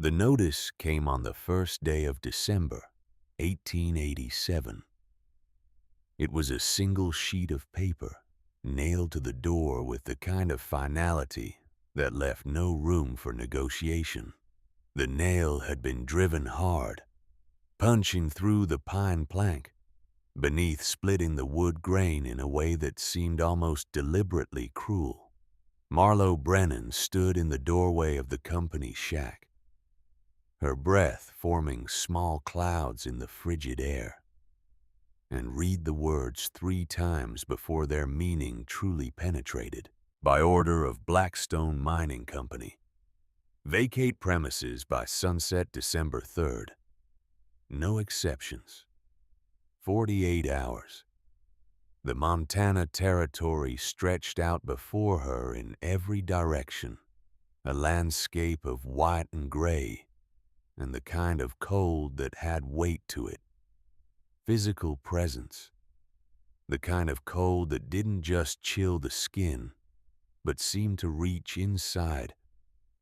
The notice came on the first day of December, 1887. It was a single sheet of paper, nailed to the door with the kind of finality that left no room for negotiation. The nail had been driven hard, punching through the pine plank, beneath splitting the wood grain in a way that seemed almost deliberately cruel. Marlowe Brennan stood in the doorway of the company shack, her breath forming small clouds in the frigid air, and read the words 3 times before their meaning truly penetrated. By order of Blackstone Mining Company. Vacate premises by sunset December 3rd. No exceptions. 48 hours. The Montana Territory stretched out before her in every direction, a landscape of white and gray, and the kind of cold that had weight to it. Physical presence. The kind of cold that didn't just chill the skin, but seemed to reach inside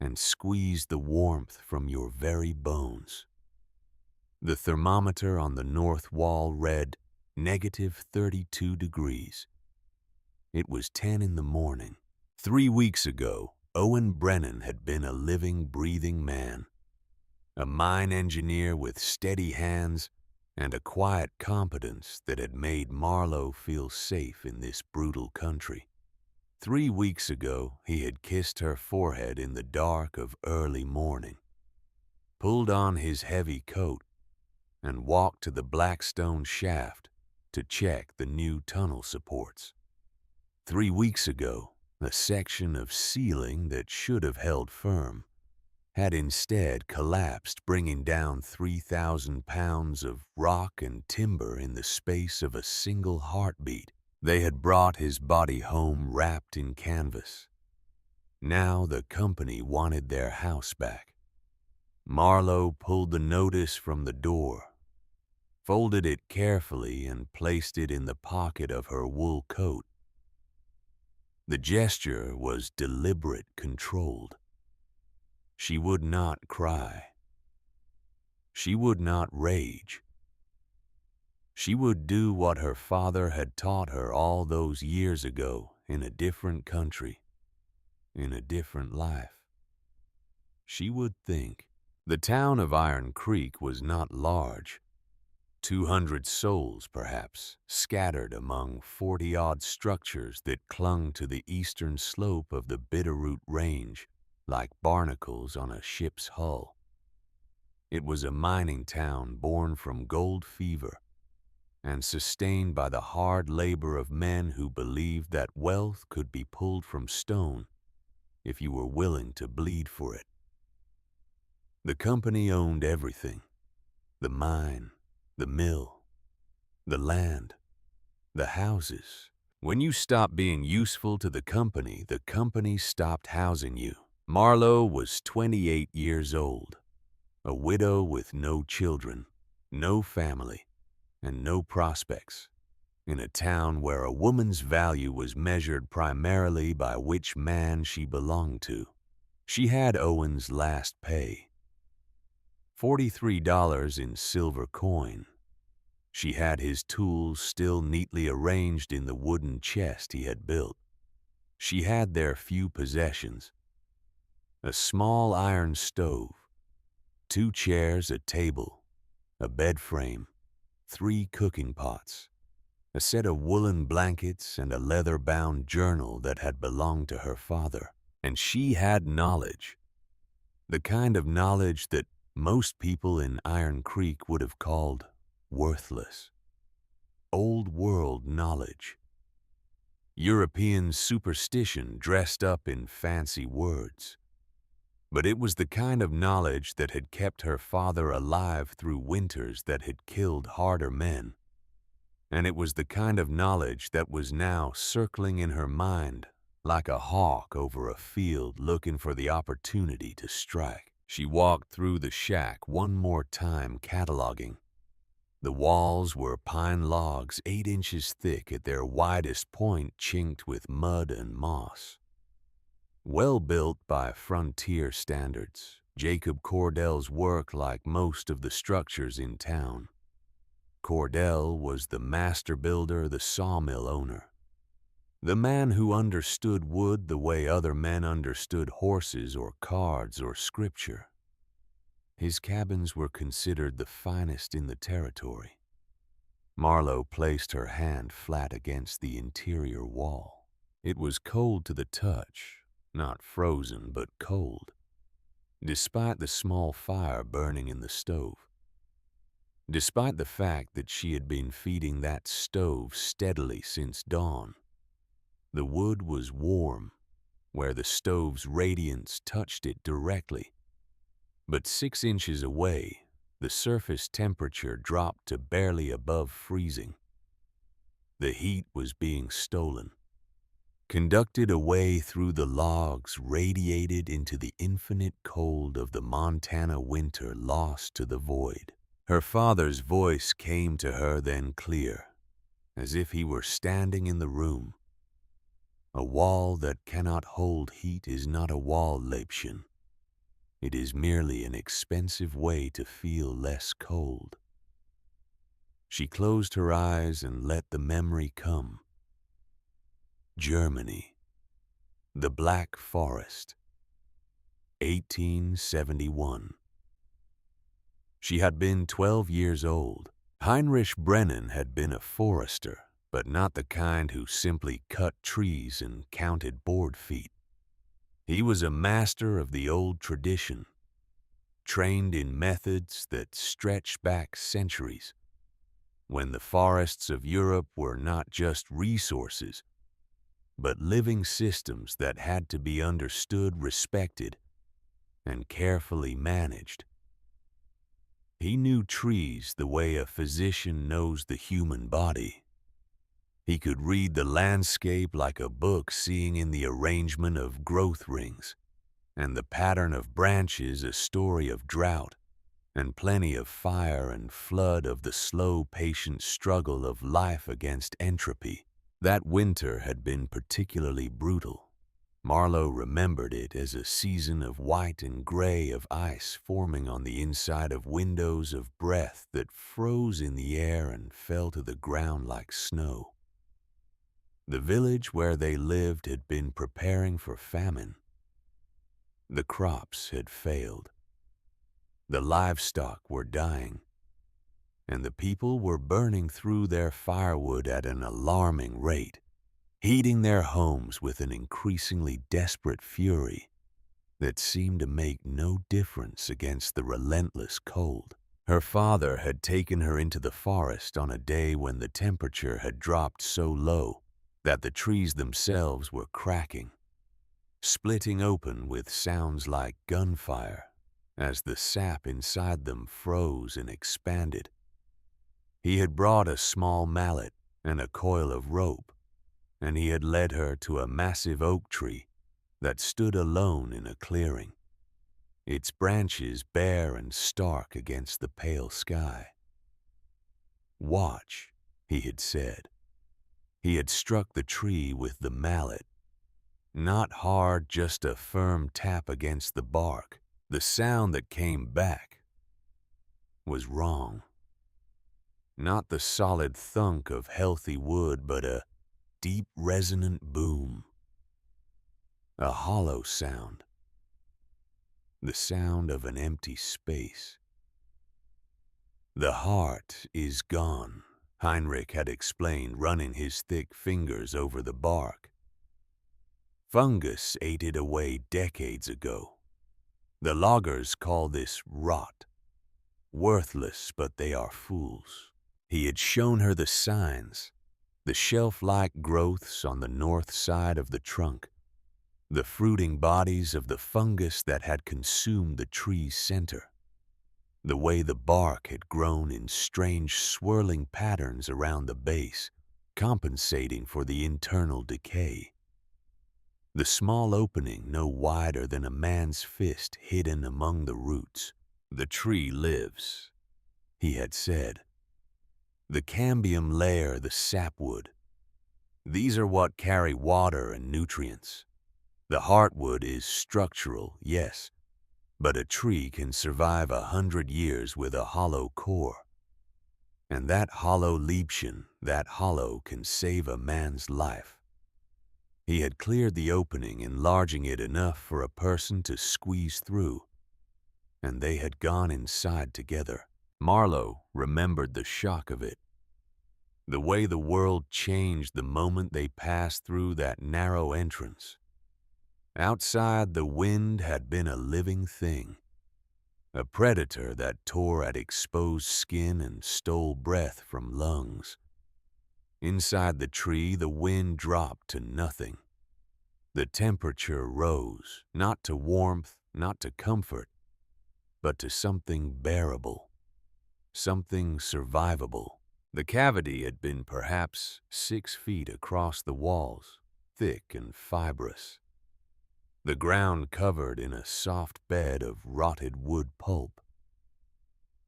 and squeeze the warmth from your very bones. The thermometer on the north wall read -32 degrees. It was 10 in the morning. 3 weeks ago, Owen Brennan had been a living, breathing man, a mine engineer with steady hands and a quiet competence that had made Marlowe feel safe in this brutal country. 3 weeks ago, he had kissed her forehead in the dark of early morning, pulled on his heavy coat, and walked to the Blackstone shaft to check the new tunnel supports. 3 weeks ago, a section of ceiling that should have held firm had instead collapsed, bringing down 3,000 pounds of rock and timber in the space of a single heartbeat. They had brought his body home wrapped in canvas. Now the company wanted their house back. Marlowe pulled the notice from the door, folded it carefully, and placed it in the pocket of her wool coat. The gesture was deliberate, controlled. She would not cry. She would not rage. She would do what her father had taught her all those years ago in a different country, in a different life. She would think. The town of Iron Creek was not large. 200 souls, perhaps, scattered among 40-odd structures that clung to the eastern slope of the Bitterroot Range like barnacles on a ship's hull. It was a mining town born from gold fever and sustained by the hard labor of men who believed that wealth could be pulled from stone if you were willing to bleed for it. The company owned everything: the mine, the mill, the land, the houses. When you stopped being useful to the company stopped housing you. Marlowe was 28 years old, a widow with no children, no family, and no prospects, in a town where a woman's value was measured primarily by which man she belonged to. She had Owen's last pay, $43 in silver coin. She had his tools still neatly arranged in the wooden chest he had built. She had their few possessions: a small iron stove, 2 chairs, a table, a bed frame, 3 cooking pots, a set of woolen blankets, and a leather-bound journal that had belonged to her father. And she had knowledge, the kind of knowledge that most people in Iron Creek would have called worthless. Old-world knowledge. European superstition dressed up in fancy words. But it was the kind of knowledge that had kept her father alive through winters that had killed harder men. And it was the kind of knowledge that was now circling in her mind like a hawk over a field looking for the opportunity to strike. She walked through the shack one more time, cataloging. The walls were pine logs 8 inches thick at their widest point, chinked with mud and moss. Well built by frontier standards, Jacob Cordell's work like most of the structures in town. Cordell was the master builder, the sawmill owner, the man who understood wood the way other men understood horses or cards or scripture. His cabins were considered the finest in the territory. Marlowe placed her hand flat against the interior wall. It was cold to the touch, not frozen but cold, despite the small fire burning in the stove. Despite the fact that she had been feeding that stove steadily since dawn, the wood was warm where the stove's radiance touched it directly. But 6 inches away, the surface temperature dropped to barely above freezing. The heat was being stolen, conducted away through the logs, radiated into the infinite cold of the Montana winter, lost to the void. Her father's voice came to her then clear, as if he were standing in the room. A wall that cannot hold heat is not a wall, Leibchen. It is merely an expensive way to feel less cold. She closed her eyes and let the memory come. Germany. The Black Forest. 1871. She had been 12 years old. Heinrich Brennan had been a forester, but not the kind who simply cut trees and counted board feet. He was a master of the old tradition, trained in methods that stretch back centuries, when the forests of Europe were not just resources, but living systems that had to be understood, respected, and carefully managed. He knew trees the way a physician knows the human body. He could read the landscape like a book, seeing in the arrangement of growth rings and the pattern of branches a story of drought and plenty of fire and flood, of the slow, patient struggle of life against entropy. That winter had been particularly brutal. Marlowe remembered it as a season of white and gray, of ice forming on the inside of windows, of breath that froze in the air and fell to the ground like snow. The village where they lived had been preparing for famine. The crops had failed. The livestock were dying, and the people were burning through their firewood at an alarming rate, heating their homes with an increasingly desperate fury that seemed to make no difference against the relentless cold. Her father had taken her into the forest on a day when the temperature had dropped so low that the trees themselves were cracking, splitting open with sounds like gunfire as the sap inside them froze and expanded. He had brought a small mallet and a coil of rope, and he had led her to a massive oak tree that stood alone in a clearing, its branches bare and stark against the pale sky. "Watch," he had said. He had struck the tree with the mallet. Not hard, just a firm tap against the bark. The sound that came back was wrong. Not the solid thunk of healthy wood, but a deep resonant boom. A hollow sound. The sound of an empty space. "The heart is gone," Heinrich had explained, running his thick fingers over the bark. "Fungus ate it away decades ago. The loggers call this rot. Worthless, but they are fools." He had shown her the signs, the shelf-like growths on the north side of the trunk, the fruiting bodies of the fungus that had consumed the tree's center, the way the bark had grown in strange swirling patterns around the base, compensating for the internal decay. The small opening no wider than a man's fist hidden among the roots. "The tree lives," he had said. "The cambium layer, the sapwood. These are what carry water and nutrients. The heartwood is structural, yes, But a tree can survive 100 years with a hollow core. And that hollow Liebchen, that hollow can save a man's life. He had cleared the opening, enlarging it enough for a person to squeeze through, and they had gone inside together. Marlowe remembered the shock of it, the way the world changed the moment they passed through that narrow entrance. Outside, the wind had been a living thing, a predator that tore at exposed skin and stole breath from lungs. Inside the tree, the wind dropped to nothing. The temperature rose, not to warmth, not to comfort, but to something bearable, something survivable. The cavity had been perhaps 6 feet across the walls, thick and fibrous. The ground covered in a soft bed of rotted wood pulp.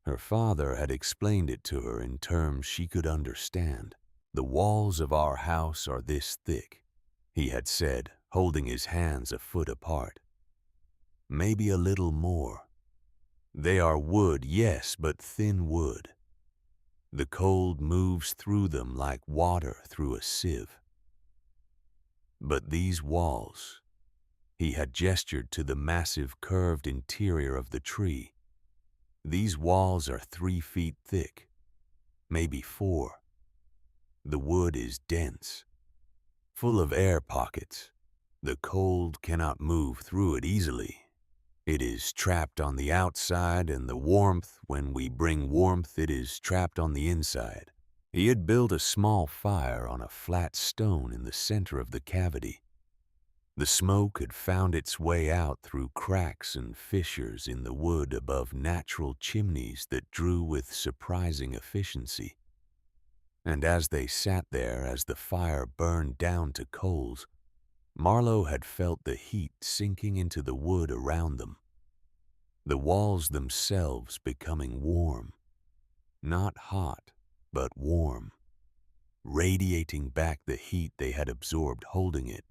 Her father had explained it to her in terms she could understand. "The walls of our house are this thick," he had said, holding his hands a foot apart. "Maybe a little more. They are wood, yes, but thin wood. The cold moves through them like water through a sieve. But these walls," he had gestured to the massive curved interior of the tree, "these walls are 3 feet thick, maybe 4. The wood is dense, full of air pockets. The cold cannot move through it easily. It is trapped on the outside, and the warmth, when we bring warmth, it is trapped on the inside." He had built a small fire on a flat stone in the center of the cavity. The smoke had found its way out through cracks and fissures in the wood above natural chimneys that drew with surprising efficiency. And as they sat there, as the fire burned down to coals, Marlowe had felt the heat sinking into the wood around them, the walls themselves becoming warm, not hot, but warm, radiating back the heat they had absorbed, holding it,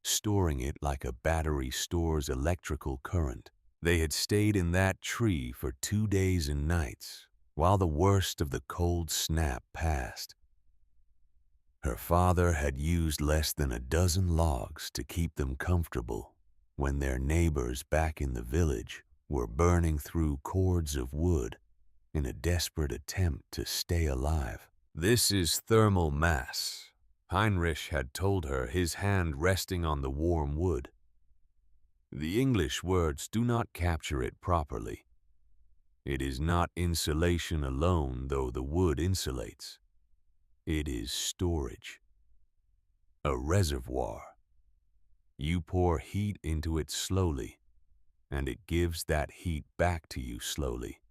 storing it like a battery stores electrical current. They had stayed in that tree for 2 days and nights, while the worst of the cold snap passed. Her father had used less than a dozen logs to keep them comfortable when their neighbors back in the village were burning through cords of wood in a desperate attempt to stay alive. "This is thermal mass," Heinrich had told her, his hand resting on the warm wood. "The English words do not capture it properly. It is not insulation alone, though the wood insulates. It is storage. A reservoir. You pour heat into it slowly, and it gives that heat back to you slowly.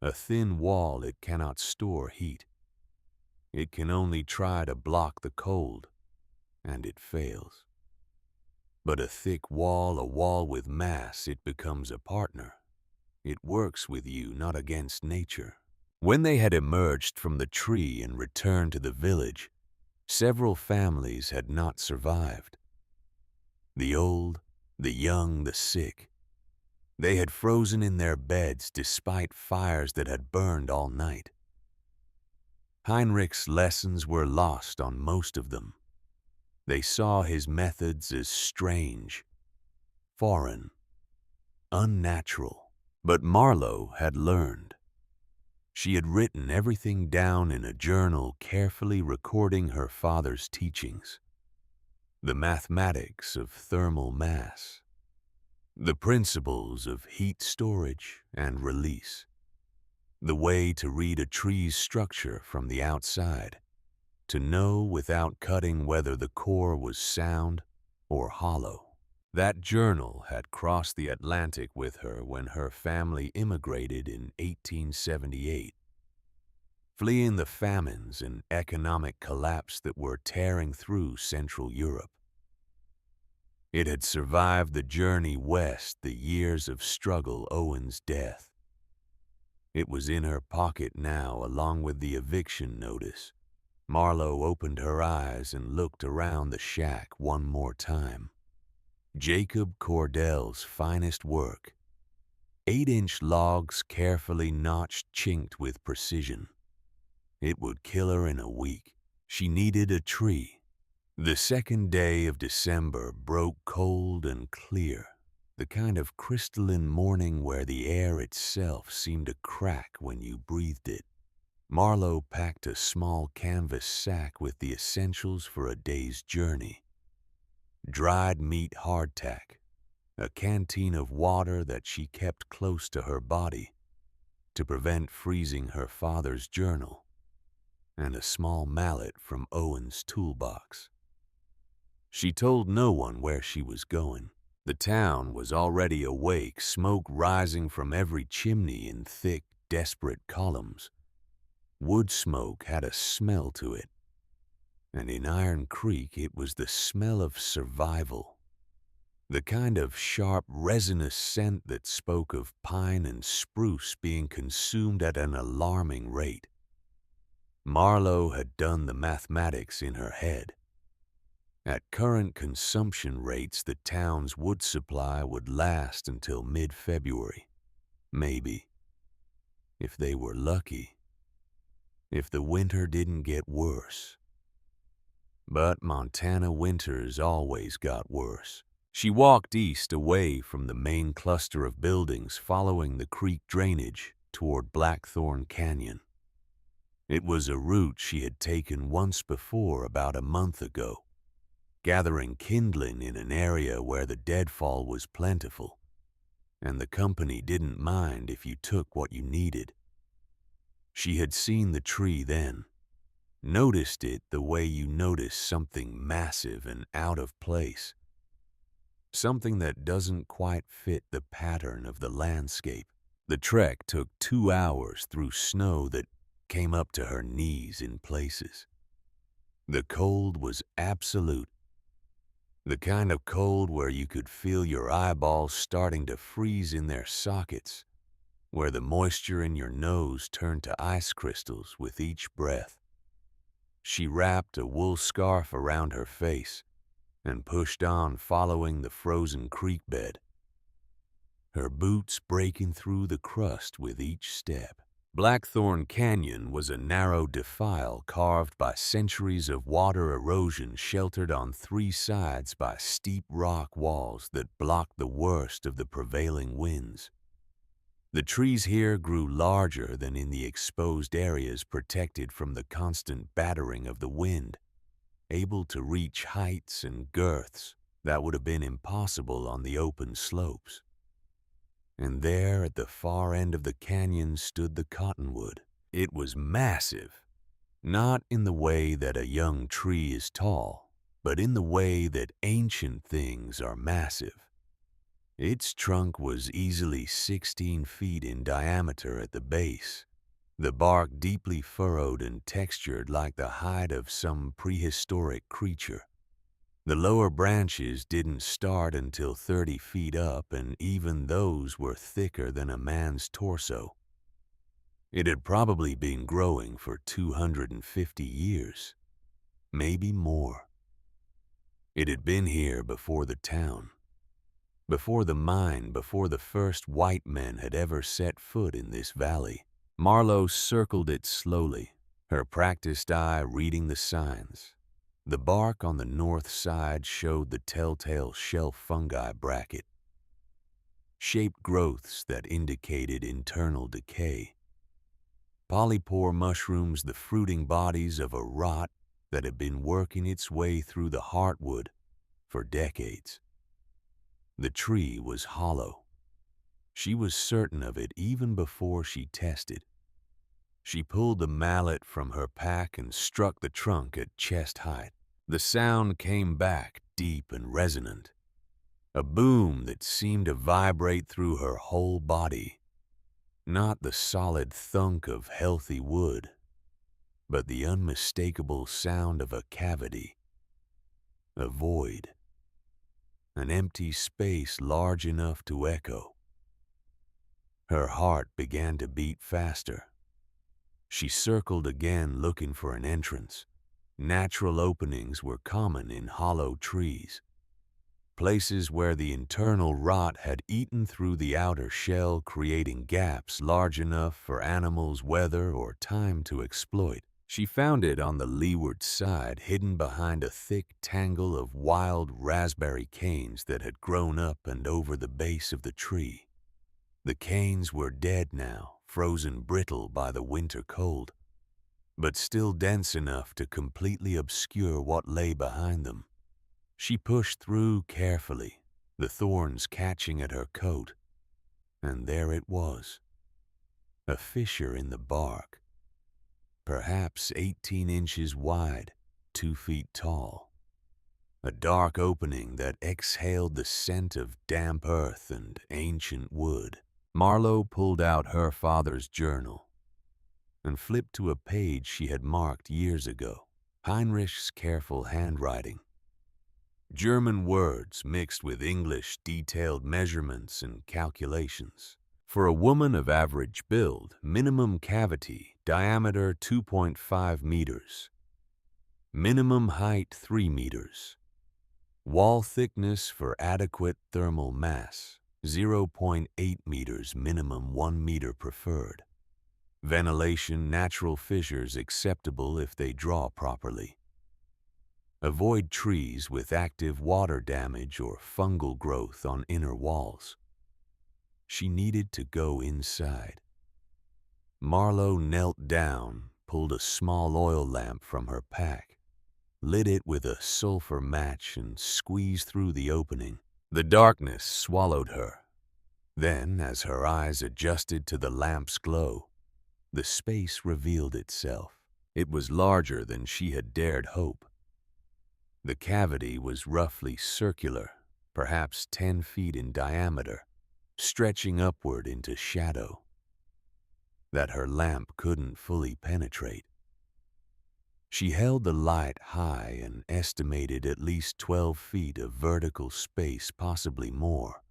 A thin wall, it cannot store heat. It can only try to block the cold, and it fails. But a thick wall, a wall with mass, it becomes a partner. It works with you, not against nature." When they had emerged from the tree and returned to the village, several families had not survived. The old, the young, the sick. They had frozen in their beds despite fires that had burned all night. Heinrich's lessons were lost on most of them. They saw his methods as strange, foreign, unnatural. But Marlowe had learned. She had written everything down in a journal, carefully recording her father's teachings. The mathematics of thermal mass, the principles of heat storage and release, the way to read a tree's structure from the outside, to know without cutting whether the core was sound or hollow. That journal had crossed the Atlantic with her when her family immigrated in 1878, fleeing the famines and economic collapse that were tearing through Central Europe. It had survived the journey west, the years of struggle, Owen's death. It was in her pocket now, along with the eviction notice. Marlowe opened her eyes and looked around the shack one more time. Jacob Cordell's finest work, 8-inch logs carefully notched chinked with precision. It would kill her in a week. She needed a tree. The second day of December broke cold and clear, the kind of crystalline morning where the air itself seemed to crack when you breathed it. Marlowe packed a small canvas sack with the essentials for a day's journey. Dried meat hardtack, a canteen of water that she kept close to her body to prevent freezing her father's journal, and a small mallet from Owen's toolbox. She told no one where she was going. The town was already awake, smoke rising from every chimney in thick, desperate columns. Wood smoke had a smell to it, and in Iron Creek it was the smell of survival. The kind of sharp, resinous scent that spoke of pine and spruce being consumed at an alarming rate. Marlowe had done the mathematics in her head. At current consumption rates, the town's wood supply would last until mid-February. Maybe. If they were lucky. If the winter didn't get worse. But Montana winters always got worse. She walked east away from the main cluster of buildings following the creek drainage toward Blackthorn Canyon. It was a route she had taken once before about a month ago, gathering kindling in an area where the deadfall was plentiful, and the company didn't mind if you took what you needed. She had seen the tree then, noticed it the way you notice something massive and out of place, something that doesn't quite fit the pattern of the landscape. The trek took 2 hours through snow that came up to her knees in places. The cold was absolute. The kind of cold where you could feel your eyeballs starting to freeze in their sockets, where the moisture in your nose turned to ice crystals with each breath. She wrapped a wool scarf around her face and pushed on following the frozen creek bed, her boots breaking through the crust with each step. Blackthorn Canyon was a narrow defile carved by centuries of water erosion, sheltered on 3 sides by steep rock walls that blocked the worst of the prevailing winds. The trees here grew larger than in the exposed areas, protected from the constant battering of the wind, able to reach heights and girths that would have been impossible on the open slopes. And there at the far end of the canyon stood the cottonwood. It was massive, not in the way that a young tree is tall, but in the way that ancient things are massive. Its trunk was easily 16 feet in diameter at the base, the bark deeply furrowed and textured like the hide of some prehistoric creature. The lower branches didn't start until 30 feet up, and even those were thicker than a man's torso. It had probably been growing for 250 years, maybe more. It had been here before the town, before the mine, before the first white men had ever set foot in this valley. Marlowe circled it slowly, her practiced eye reading the signs. The bark on the north side showed the telltale shelf fungi bracket, shaped growths that indicated internal decay. Polypore mushrooms, the fruiting bodies of a rot that had been working its way through the heartwood for decades. The tree was hollow. She was certain of it even before she tested. She pulled the mallet from her pack and struck the trunk at chest height. The sound came back, deep and resonant, a boom that seemed to vibrate through her whole body. Not the solid thunk of healthy wood, but the unmistakable sound of a cavity, a void, an empty space large enough to echo. Her heart began to beat faster. She circled again, looking for an entrance. Natural openings were common in hollow trees. places where the internal rot had eaten through the outer shell, creating gaps large enough for animals, weather, or time to exploit. She found it on the leeward side, hidden behind a thick tangle of wild raspberry canes that had grown up and over the base of the tree. The canes were dead now, frozen brittle by the winter cold, but still dense enough to completely obscure what lay behind them. She pushed through carefully, the thorns catching at her coat, and there it was, a fissure in the bark, perhaps 18 inches wide, 2 feet tall. A dark opening that exhaled the scent of damp earth and ancient wood. Marlowe pulled out her father's journal and flipped to a page she had marked years ago. Heinrich's careful handwriting. German words mixed with English detailed measurements and calculations. For a woman of average build, minimum cavity, diameter 2.5 meters. Minimum height 3 meters. Wall thickness for adequate thermal mass, 0.8 meters minimum, 1 meter preferred. Ventilation, natural fissures acceptable if they draw properly. Avoid trees with active water damage or fungal growth on inner walls. She needed to go inside. Marlowe knelt down, pulled a small oil lamp from her pack, lit it with a sulfur match and squeezed through the opening. The darkness swallowed her. Then, as her eyes adjusted to the lamp's glow, the space revealed itself. It was larger than she had dared hope. The cavity was roughly circular, perhaps 10 feet in diameter, stretching upward into shadow that her lamp couldn't fully penetrate. She held the light high and estimated at least 12 feet of vertical space, possibly more.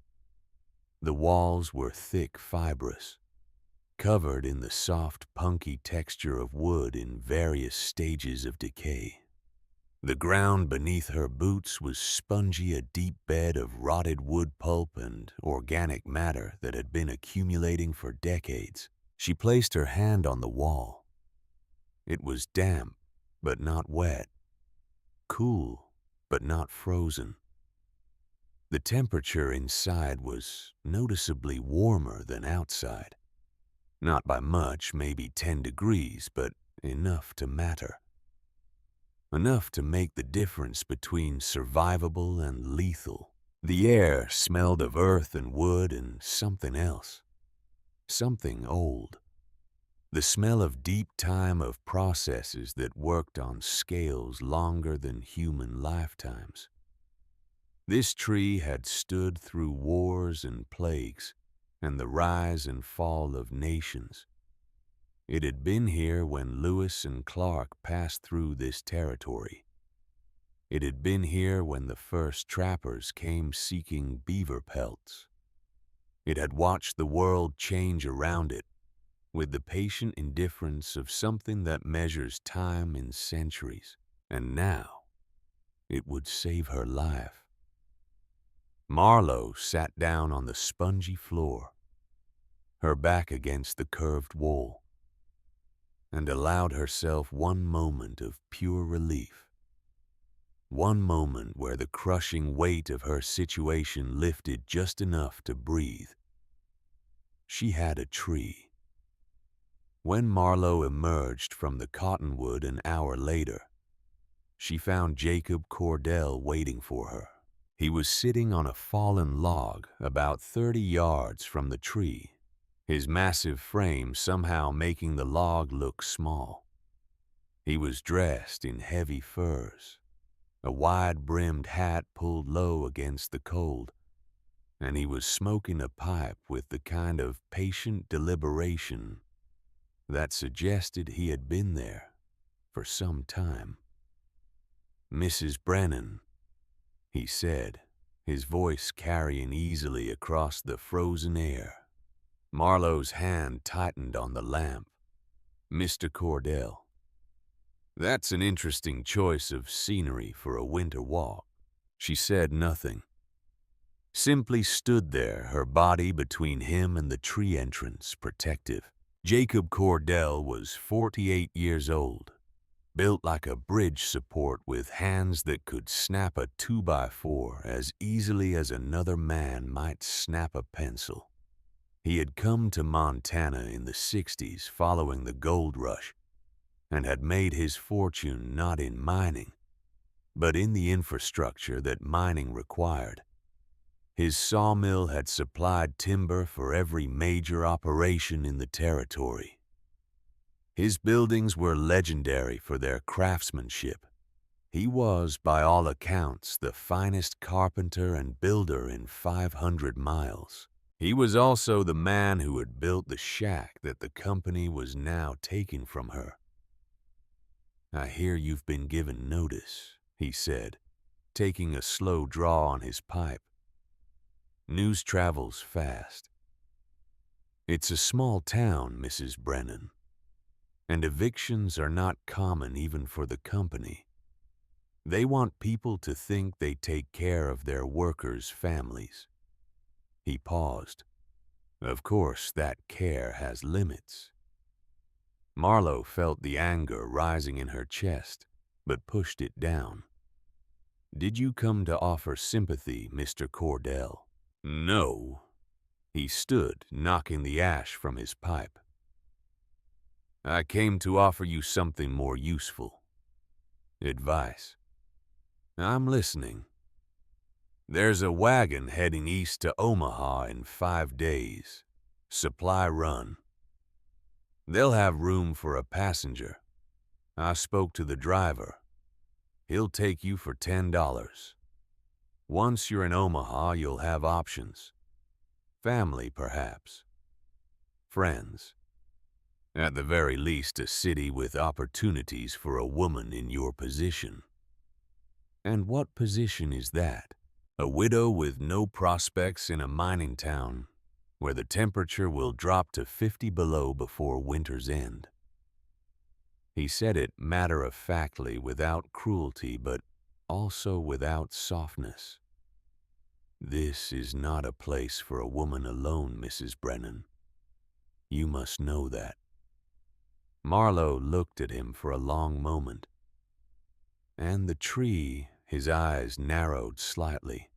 The walls were thick, fibrous, covered in the soft, punky texture of wood in various stages of decay. The ground beneath her boots was spongy, a deep bed of rotted wood pulp and organic matter that had been accumulating for decades. She placed her hand on the wall. It was damp, but not wet. Cool, but not frozen. The temperature inside was noticeably warmer than outside. Not by much, maybe 10 degrees, but enough to matter. Enough to make the difference between survivable and lethal. The air smelled of earth and wood and something else. Something old. The smell of deep time, of processes that worked on scales longer than human lifetimes. This tree had stood through wars and plagues and the rise and fall of nations. It had been here when Lewis and Clark passed through this territory. It had been here when the first trappers came seeking beaver pelts. It had watched the world change around it with the patient indifference of something that measures time in centuries. And now, it would save her life. Marlowe sat down on the spongy floor, her back against the curved wall, and allowed herself one moment of pure relief. One moment where the crushing weight of her situation lifted just enough to breathe. She had a tree. When Marlowe emerged from the cottonwood an hour later, she found Jacob Cordell waiting for her. He was sitting on a fallen log about 30 yards from the tree, his massive frame somehow making the log look small. He was dressed in heavy furs, a wide-brimmed hat pulled low against the cold, and he was smoking a pipe with the kind of patient deliberation that suggested he had been there for some time. "Mrs. Brennan," he said, his voice carrying easily across the frozen air. Marlowe's hand tightened on the lamp. "Mr. Cordell." "That's an interesting choice of scenery for a winter walk." She said nothing. simply stood there, her body between him and the tree entrance, protective. Jacob Cordell was 48 years old, built like a bridge support with hands that could snap a 2x4 as easily as another man might snap a pencil. He had come to Montana in the 60s following the gold rush and had made his fortune not in mining, but in the infrastructure that mining required. His sawmill had supplied timber for every major operation in the territory. His buildings were legendary for their craftsmanship. He was, by all accounts, the finest carpenter and builder in 500 miles. He was also the man who had built the shack that the company was now taking from her. "I hear you've been given notice," he said, taking a slow draw on his pipe. "News travels fast. It's a small town, Mrs. Brennan, and evictions are not common even for the company. They want people to think they take care of their workers' families." He paused. Of course, that care has limits. Marlowe felt the anger rising in her chest, but pushed it down. "Did you come to offer sympathy, Mr. Cordell?" "No." He stood, knocking the ash from his pipe. "I came to offer you something more useful. Advice." "I'm listening." "There's a wagon heading east to Omaha in 5 days. Supply run. They'll have room for a passenger. I spoke to the driver. He'll take you for $10. Once you're in Omaha, you'll have options. Family, perhaps. Friends. At the very least, a city with opportunities for a woman in your position." "And what position is that?" "A widow with no prospects in a mining town where the temperature will drop to 50 below before winter's end." He said it matter-of-factly, without cruelty, but also without softness. "This is not a place for a woman alone, Mrs. Brennan. You must know that." Marlowe looked at him for a long moment. And the tree, his eyes narrowed slightly.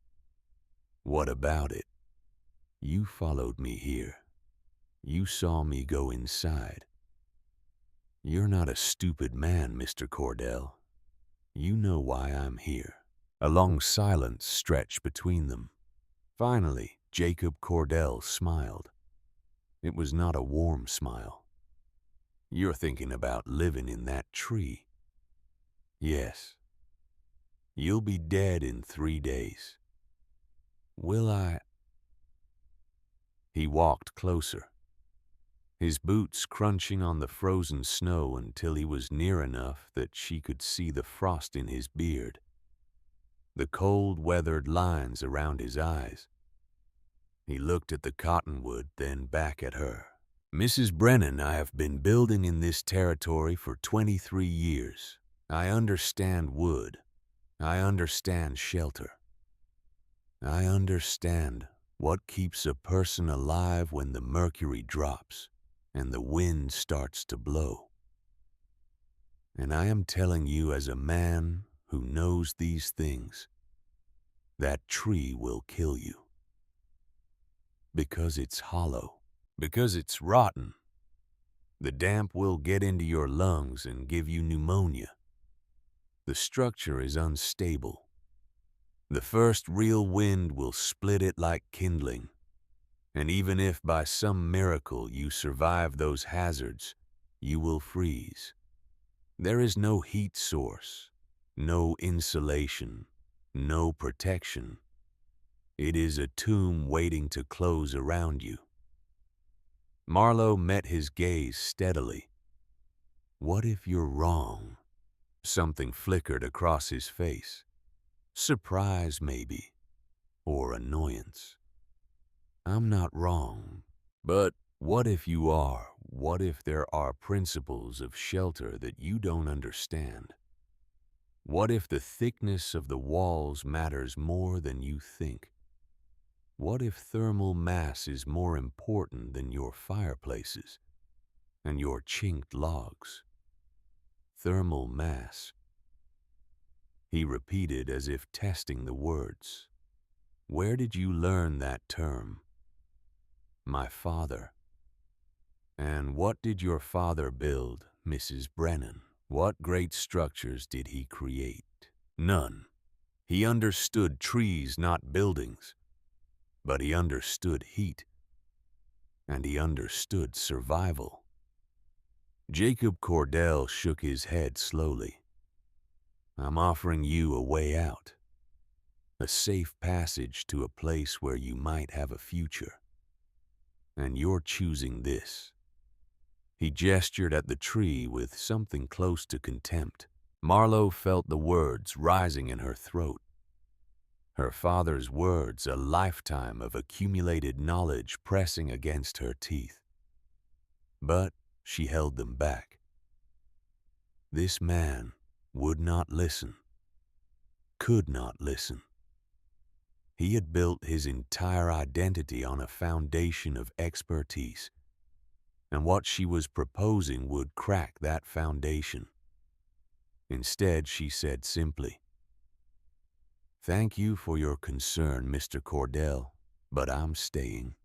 "What about it? You followed me here. You saw me go inside. You're not a stupid man, Mr. Cordell. You know why I'm here." A long silence stretched between them. Finally, Jacob Cordell smiled. It was not a warm smile. "You're thinking about living in that tree." "Yes." "You'll be dead in 3 days." "Will I?" He walked closer, his boots crunching on the frozen snow until he was near enough that she could see the frost in his beard, the cold, weathered lines around his eyes. He looked at the cottonwood, then back at her. "Mrs. Brennan, I have been building in this territory for 23 years. I understand wood. I understand shelter. I understand what keeps a person alive when the mercury drops and the wind starts to blow. And I am telling you as a man who knows these things, that tree will kill you. Because it's hollow. Because it's rotten. The damp will get into your lungs and give you pneumonia. The structure is unstable. The first real wind will split it like kindling. And even if by some miracle you survive those hazards, you will freeze. There is no heat source, no insulation, no protection. It is a tomb waiting to close around you." Marlowe met his gaze steadily. "What if you're wrong?" Something flickered across his face. Surprise, maybe, or annoyance. "I'm not wrong, but what if you are? What if there are principles of shelter that you don't understand? What if the thickness of the walls matters more than you think? What if thermal mass is more important than your fireplaces and your chinked logs? Thermal mass. He repeated as if testing the words. Where did you learn that term? My father. And what did your father build, Mrs. Brennan? What great structures did he create? None. He understood trees, not buildings. But he understood heat. And he understood survival. Jacob Cordell shook his head slowly. I'm offering you a way out. A safe passage to a place where you might have a future. And you're choosing this. He gestured at the tree with something close to contempt. Marlowe felt the words rising in her throat. Her father's words, a lifetime of accumulated knowledge pressing against her teeth. But she held them back. This man would not listen, could not listen. He had built his entire identity on a foundation of expertise, and what she was proposing would crack that foundation. Instead, she said simply, Thank you for your concern, Mr. Cordell, but I'm staying.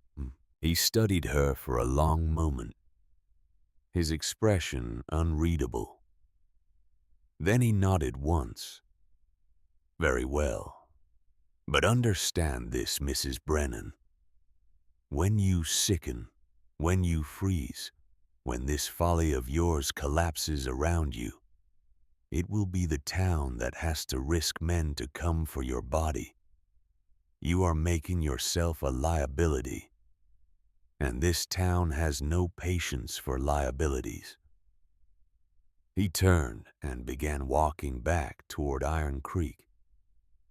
He studied her for a long moment, his expression unreadable. Then he nodded once. Very well. But understand this, Mrs. Brennan. When you sicken, when you freeze, when this folly of yours collapses around you, it will be the town that has to risk men to come for your body. You are making yourself a liability, and this town has no patience for liabilities. He turned and began walking back toward Iron Creek,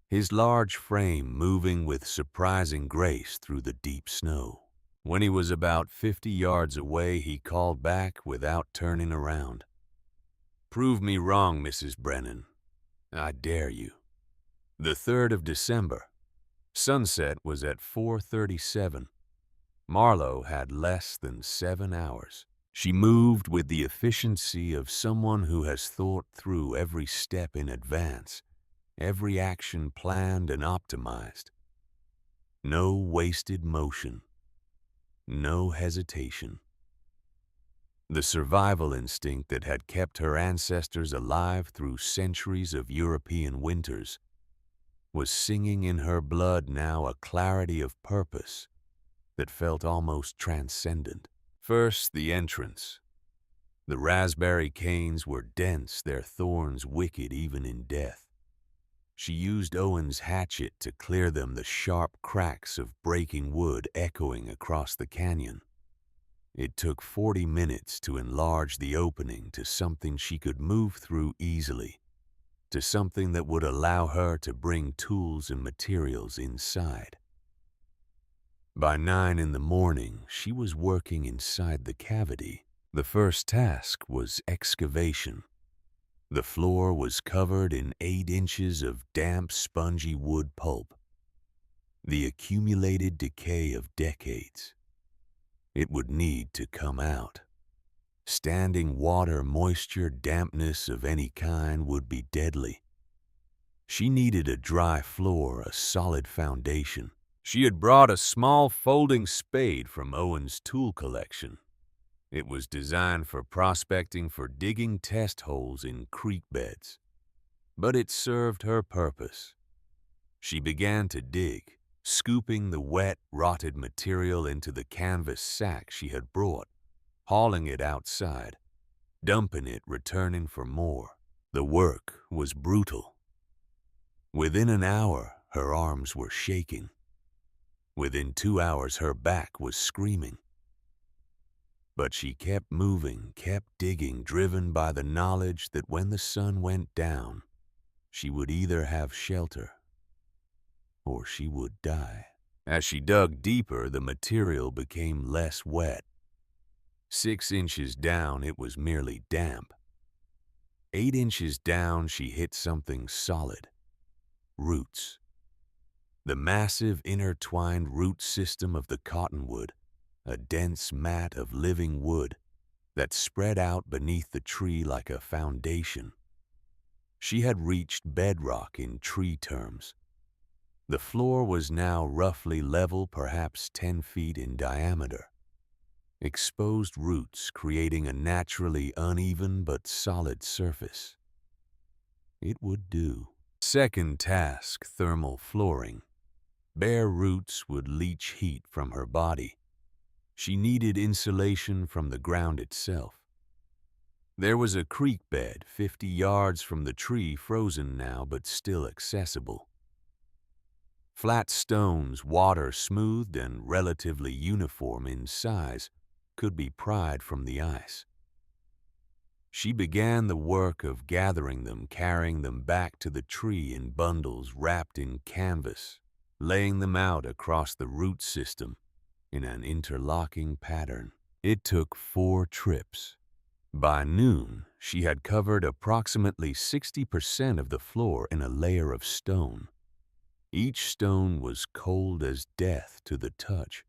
his large frame moving with surprising grace through the deep snow. When he was about 50 yards away, he called back without turning around. Prove me wrong, Mrs. Brennan. I dare you. The 3rd of December. Sunset was at 4:37. Marlowe had less than 7 hours. She moved with the efficiency of someone who has thought through every step in advance, every action planned and optimized. No wasted motion. No hesitation. The survival instinct that had kept her ancestors alive through centuries of European winters was singing in her blood now, a clarity of purpose that felt almost transcendent. First, the entrance. The raspberry canes were dense, their thorns wicked even in death. She used Owen's hatchet to clear them, the sharp cracks of breaking wood echoing across the canyon. It took 40 minutes to enlarge the opening to something she could move through easily, to something that would allow her to bring tools and materials inside. By 9 in the morning, she was working inside the cavity. The first task was excavation. The floor was covered in 8 inches of damp, spongy wood pulp, the accumulated decay of decades. It would need to come out. Standing water, moisture, dampness of any kind would be deadly. She needed a dry floor, a solid foundation. She had brought a small folding spade from Owen's tool collection. It was designed for prospecting, for digging test holes in creek beds. But it served her purpose. She began to dig, scooping the wet, rotted material into the canvas sack she had brought, hauling it outside, dumping it, returning for more. The work was brutal. Within an hour, her arms were shaking. Within 2 hours, her back was screaming. But she kept moving, kept digging, driven by the knowledge that when the sun went down, she would either have shelter or she would die. As she dug deeper, the material became less wet. 6 inches down, it was merely damp. 8 inches down, she hit something solid. Roots. The massive intertwined root system of the cottonwood, a dense mat of living wood that spread out beneath the tree like a foundation. She had reached bedrock in tree terms. The floor was now roughly level, perhaps 10 feet in diameter. Exposed roots creating a naturally uneven but solid surface. It would do. Second task, thermal flooring. Bare roots would leach heat from her body. She needed insulation from the ground itself. There was a creek bed 50 yards from the tree, frozen now but still accessible. Flat stones, water smoothed and relatively uniform in size, could be pried from the ice. She began the work of gathering them, carrying them back to the tree in bundles wrapped in canvas, laying them out across the root system in an interlocking pattern. It took 4 trips. By noon, she had covered approximately 60% of the floor in a layer of stone. Each stone was cold as death to the touch.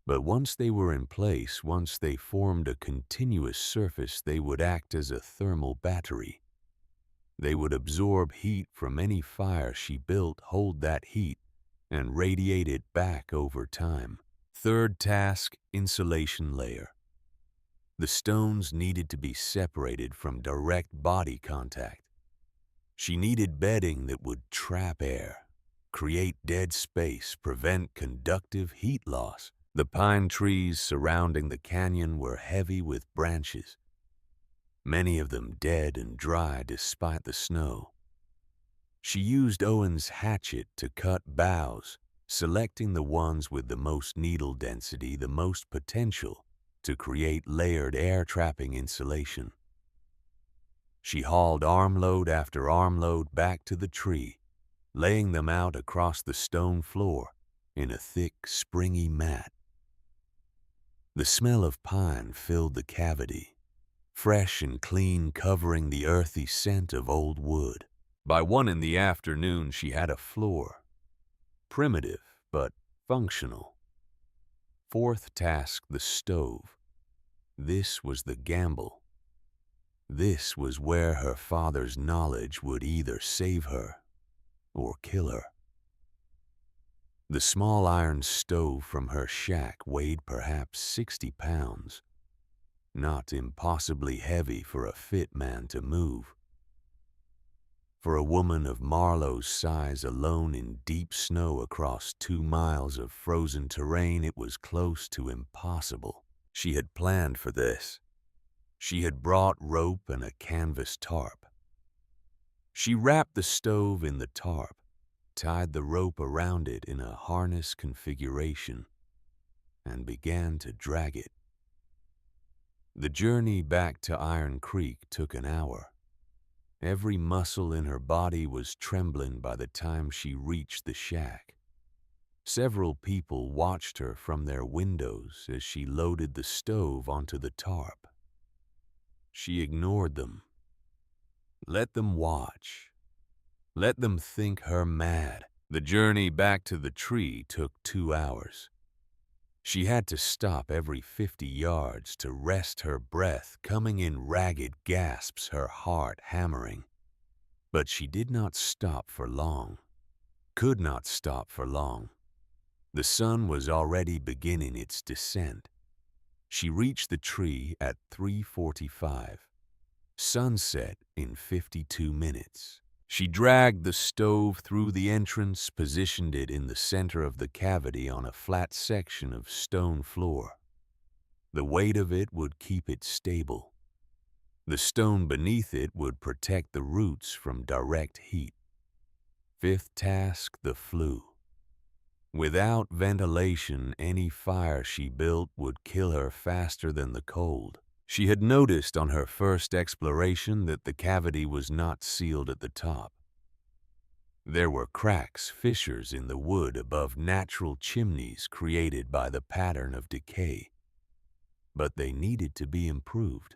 But once they were in place, once they formed a continuous surface, they would act as a thermal battery. They would absorb heat from any fire she built, hold that heat, and radiate it back over time. Third task, insulation layer. The stones needed to be separated from direct body contact. She needed bedding that would trap air, create dead space, prevent conductive heat loss. The pine trees surrounding the canyon were heavy with branches, many of them dead and dry despite the snow. She used Owen's hatchet to cut boughs, selecting the ones with the most needle density, the most potential to create layered air-trapping insulation. She hauled armload after armload back to the tree, laying them out across the stone floor in a thick, springy mat. The smell of pine filled the cavity, fresh and clean, covering the earthy scent of old wood. By 1 in the afternoon, she had a floor, primitive but functional. Fourth task, the stove. This was the gamble. This was where her father's knowledge would either save her or kill her. The small iron stove from her shack weighed perhaps 60 pounds, not impossibly heavy for a fit man to move. For a woman of Marlowe's size, alone in deep snow across 2 miles of frozen terrain, it was close to impossible. She had planned for this. She had brought rope and a canvas tarp. She wrapped the stove in the tarp, tied the rope around it in a harness configuration, and began to drag it. The journey back to Iron Creek took an hour. Every muscle in her body was trembling by the time she reached the shack. Several people watched her from their windows as she loaded the stove onto the tarp. She ignored them. Let them watch. Let them think her mad. The journey back to the tree took 2 hours. She had to stop every 50 yards to rest her breath, coming in ragged gasps, her heart hammering. But she did not stop for long. Could not stop for long. The sun was already beginning its descent. She reached the tree at 3:45. Sunset in 52 minutes. She dragged the stove through the entrance, positioned it in the center of the cavity on a flat section of stone floor. The weight of it would keep it stable. The stone beneath it would protect the roots from direct heat. Fifth task, the flue. Without ventilation, any fire she built would kill her faster than the cold. She had noticed on her first exploration that the cavity was not sealed at the top. There were cracks, fissures in the wood above natural chimneys created by the pattern of decay. But they needed to be improved,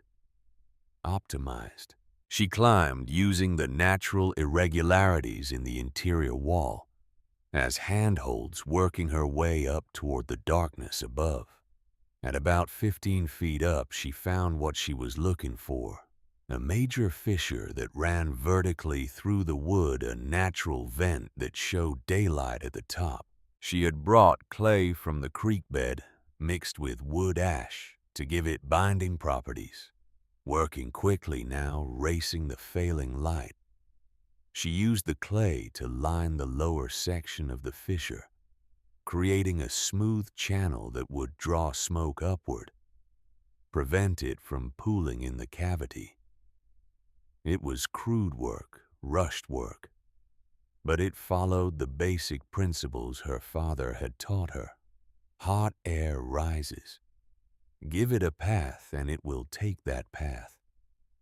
optimized. She climbed using the natural irregularities in the interior wall as handholds working her way up toward the darkness above. At about 15 feet up, she found what she was looking for, a major fissure that ran vertically through the wood, a natural vent that showed daylight at the top. She had brought clay from the creek bed, mixed with wood ash, to give it binding properties, working quickly now, racing the failing light. She used the clay to line the lower section of the fissure, creating a smooth channel that would draw smoke upward, prevent it from pooling in the cavity. It was crude work, rushed work, but it followed the basic principles her father had taught her. Hot air rises. Give it a path and it will take that path.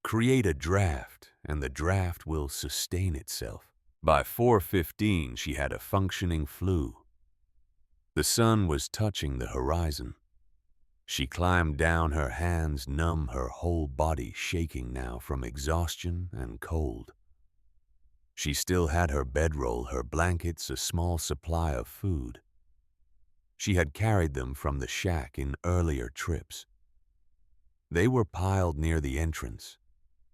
Create a draft and the draft will sustain itself. By 4:15, she had a functioning flue. The sun was touching the horizon. She climbed down, her hands numb, her whole body shaking now from exhaustion and cold. She still had her bedroll, her blankets, a small supply of food. She had carried them from the shack in earlier trips. They were piled near the entrance.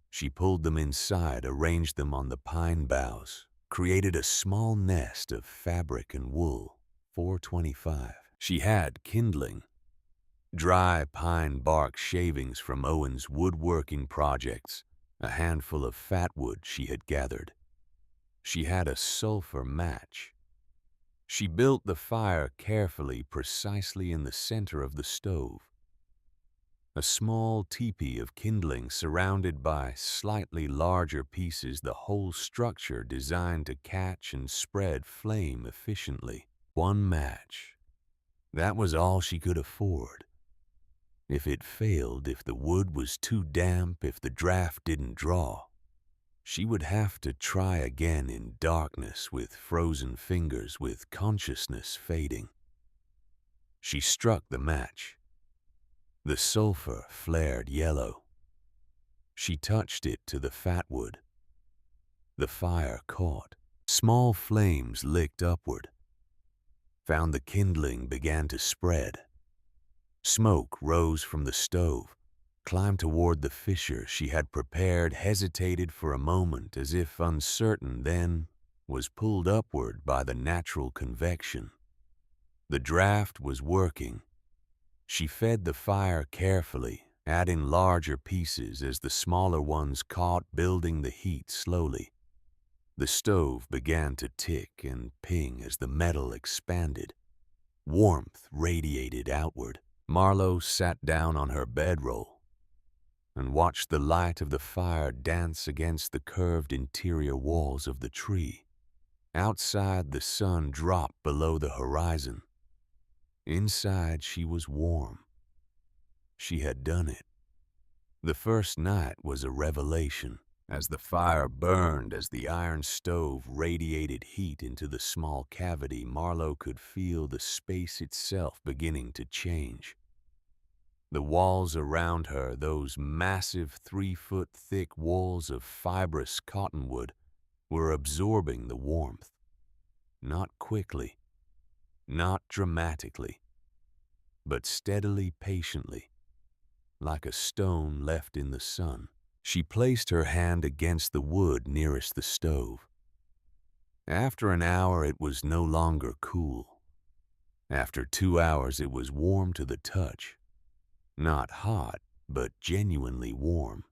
She pulled them inside, arranged them on the pine boughs, created a small nest of fabric and wool. 4:25. She had kindling. Dry pine bark shavings from Owen's woodworking projects, a handful of fat wood she had gathered. She had a sulfur match. She built the fire carefully, precisely in the center of the stove. A small teepee of kindling surrounded by slightly larger pieces, the whole structure designed to catch and spread flame efficiently. One match. That was all she could afford. If it failed, if the wood was too damp, if the draft didn't draw, she would have to try again in darkness, with frozen fingers, with consciousness fading. She struck the match. The sulfur flared yellow. She touched it to the fat wood. The fire caught. Small flames licked upward. Found the kindling, began to spread. Smoke rose from the stove, climbed toward the fissure she had prepared, hesitated for a moment as if uncertain, then was pulled upward by the natural convection. The draft was working. She fed the fire carefully, adding larger pieces as the smaller ones caught, building the heat slowly. The stove began to tick and ping as the metal expanded. Warmth radiated outward. Marlowe sat down on her bedroll and watched the light of the fire dance against the curved interior walls of the tree. Outside, the sun dropped below the horizon. Inside, she was warm. She had done it. The first night was a revelation. As the fire burned, as the iron stove radiated heat into the small cavity, Marlowe could feel the space itself beginning to change. The walls around her, those massive 3-foot thick walls of fibrous cottonwood, were absorbing the warmth. Not quickly, not dramatically, but steadily, patiently, like a stone left in the sun. She placed her hand against the wood nearest the stove. After an hour, it was no longer cool. After 2 hours, it was warm to the touch. Not hot, but genuinely warm.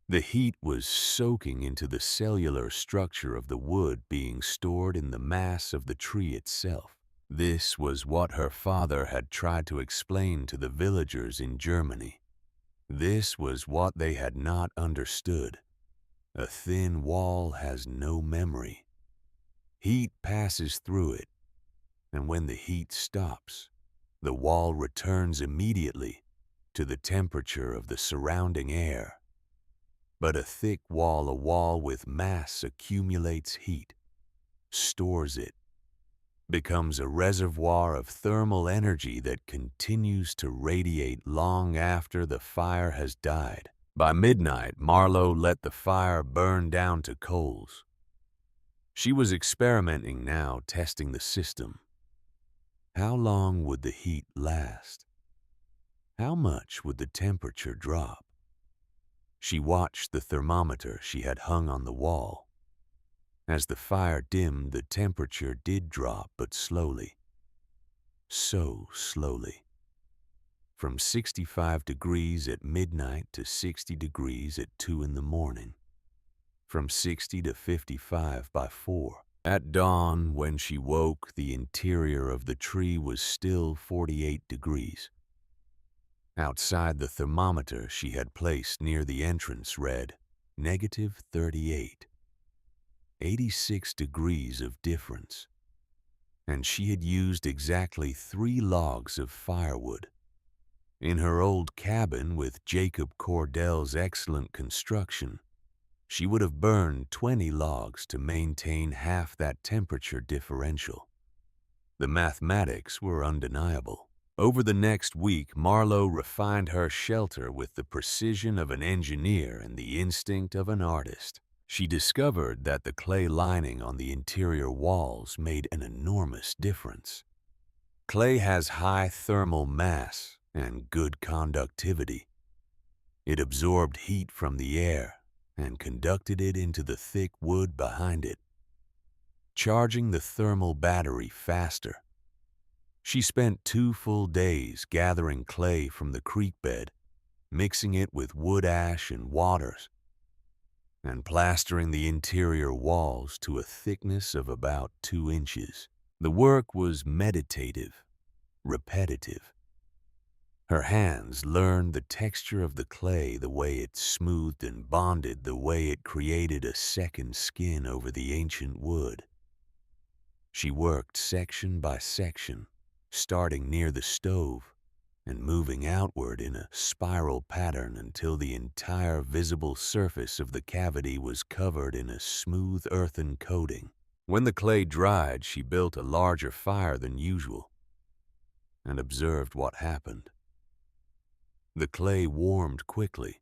The heat was soaking into the cellular structure of the wood, being stored in the mass of the tree itself. This was what her father had tried to explain to the villagers in Germany. This was what they had not understood. A thin wall has no memory. Heat passes through it, and when the heat stops, the wall returns immediately to the temperature of the surrounding air. But a thick wall, a wall with mass, accumulates heat, stores it, becomes a reservoir of thermal energy that continues to radiate long after the fire has died. By midnight, Marlowe let the fire burn down to coals. She was experimenting now, testing the system. How long would the heat last? How much would the temperature drop? She watched the thermometer she had hung on the wall. As the fire dimmed, the temperature did drop, but slowly. So slowly. From 65 degrees at midnight to 60 degrees at 2 in the morning. From 60 to 55 by 4. At dawn, when she woke, the interior of the tree was still 48 degrees. Outside, the thermometer she had placed near the entrance read -38. 86 degrees of difference. And she had used exactly 3 logs of firewood. In her old cabin with Jacob Cordell's excellent construction, she would have burned 20 logs to maintain half that temperature differential. The mathematics were undeniable. Over the next week, Marlowe refined her shelter with the precision of an engineer and the instinct of an artist. She discovered that the clay lining on the interior walls made an enormous difference. Clay has high thermal mass and good conductivity. It absorbed heat from the air and conducted it into the thick wood behind it, charging the thermal battery faster. She spent 2 full days gathering clay from the creek bed, mixing it with wood ash and waters, and plastering the interior walls to a thickness of about 2 inches. The work was meditative, repetitive. Her hands learned the texture of the clay, the way it smoothed and bonded, the way it created a second skin over the ancient wood. She worked section by section, starting near the stove and moving outward in a spiral pattern until the entire visible surface of the cavity was covered in a smooth earthen coating. When the clay dried, she built a larger fire than usual and observed what happened. The clay warmed quickly,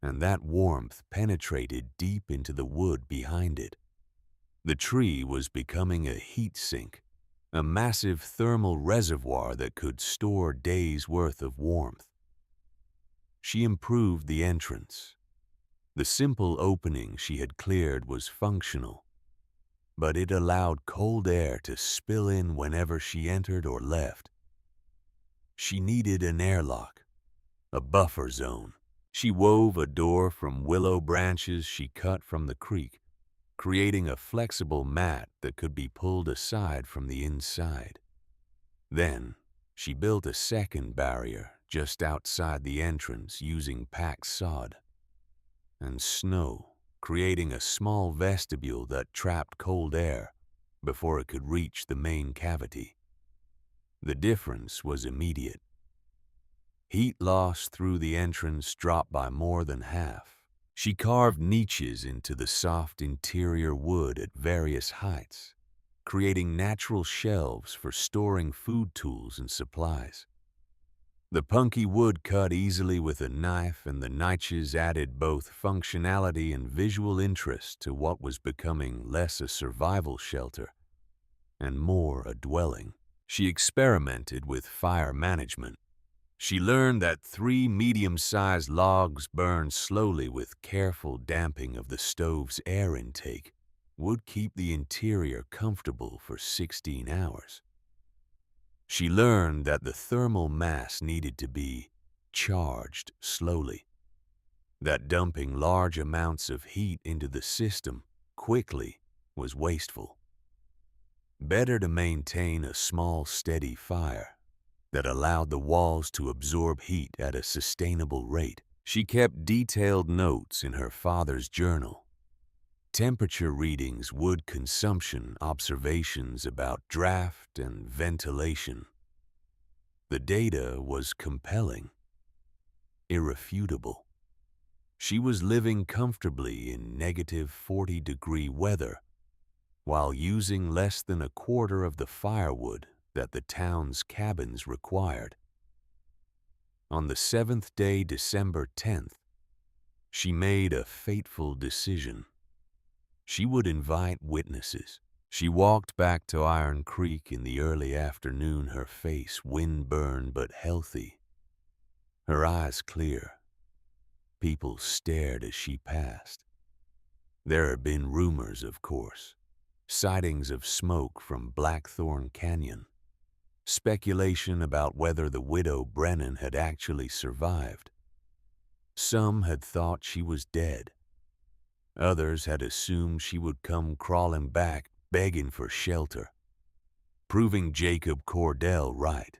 and that warmth penetrated deep into the wood behind it. The tree was becoming a heat sink, a massive thermal reservoir that could store days' worth of warmth. She improved the entrance. The simple opening she had cleared was functional, but it allowed cold air to spill in whenever she entered or left. She needed an airlock, a buffer zone. She wove a door from willow branches she cut from the creek, creating a flexible mat that could be pulled aside from the inside. Then, she built a second barrier just outside the entrance using packed sod and snow, creating a small vestibule that trapped cold air before it could reach the main cavity. The difference was immediate. Heat loss through the entrance dropped by more than half. She carved niches into the soft interior wood at various heights, creating natural shelves for storing food tools and supplies. The punky wood cut easily with a knife, and the niches added both functionality and visual interest to what was becoming less a survival shelter and more a dwelling. She experimented with fire management. She learned that 3 medium-sized logs burned slowly with careful damping of the stove's air intake would keep the interior comfortable for 16 hours. She learned that the thermal mass needed to be charged slowly, that dumping large amounts of heat into the system quickly was wasteful. Better to maintain a small, steady fire that allowed the walls to absorb heat at a sustainable rate. She kept detailed notes in her father's journal. Temperature readings, wood consumption, observations about draft and ventilation. The data was compelling, irrefutable. She was living comfortably in -40-degree weather while using less than a quarter of the firewood that the town's cabins required. On the 7th day, December 10th, she made a fateful decision. She would invite witnesses. She walked back to Iron Creek in the early afternoon, her face wind-burned but healthy, her eyes clear. People stared as she passed. There had been rumors, of course, sightings of smoke from Blackthorn Canyon, speculation about whether the widow Brennan had actually survived. Some had thought she was dead. Others had assumed she would come crawling back, begging for shelter, proving Jacob Cordell right.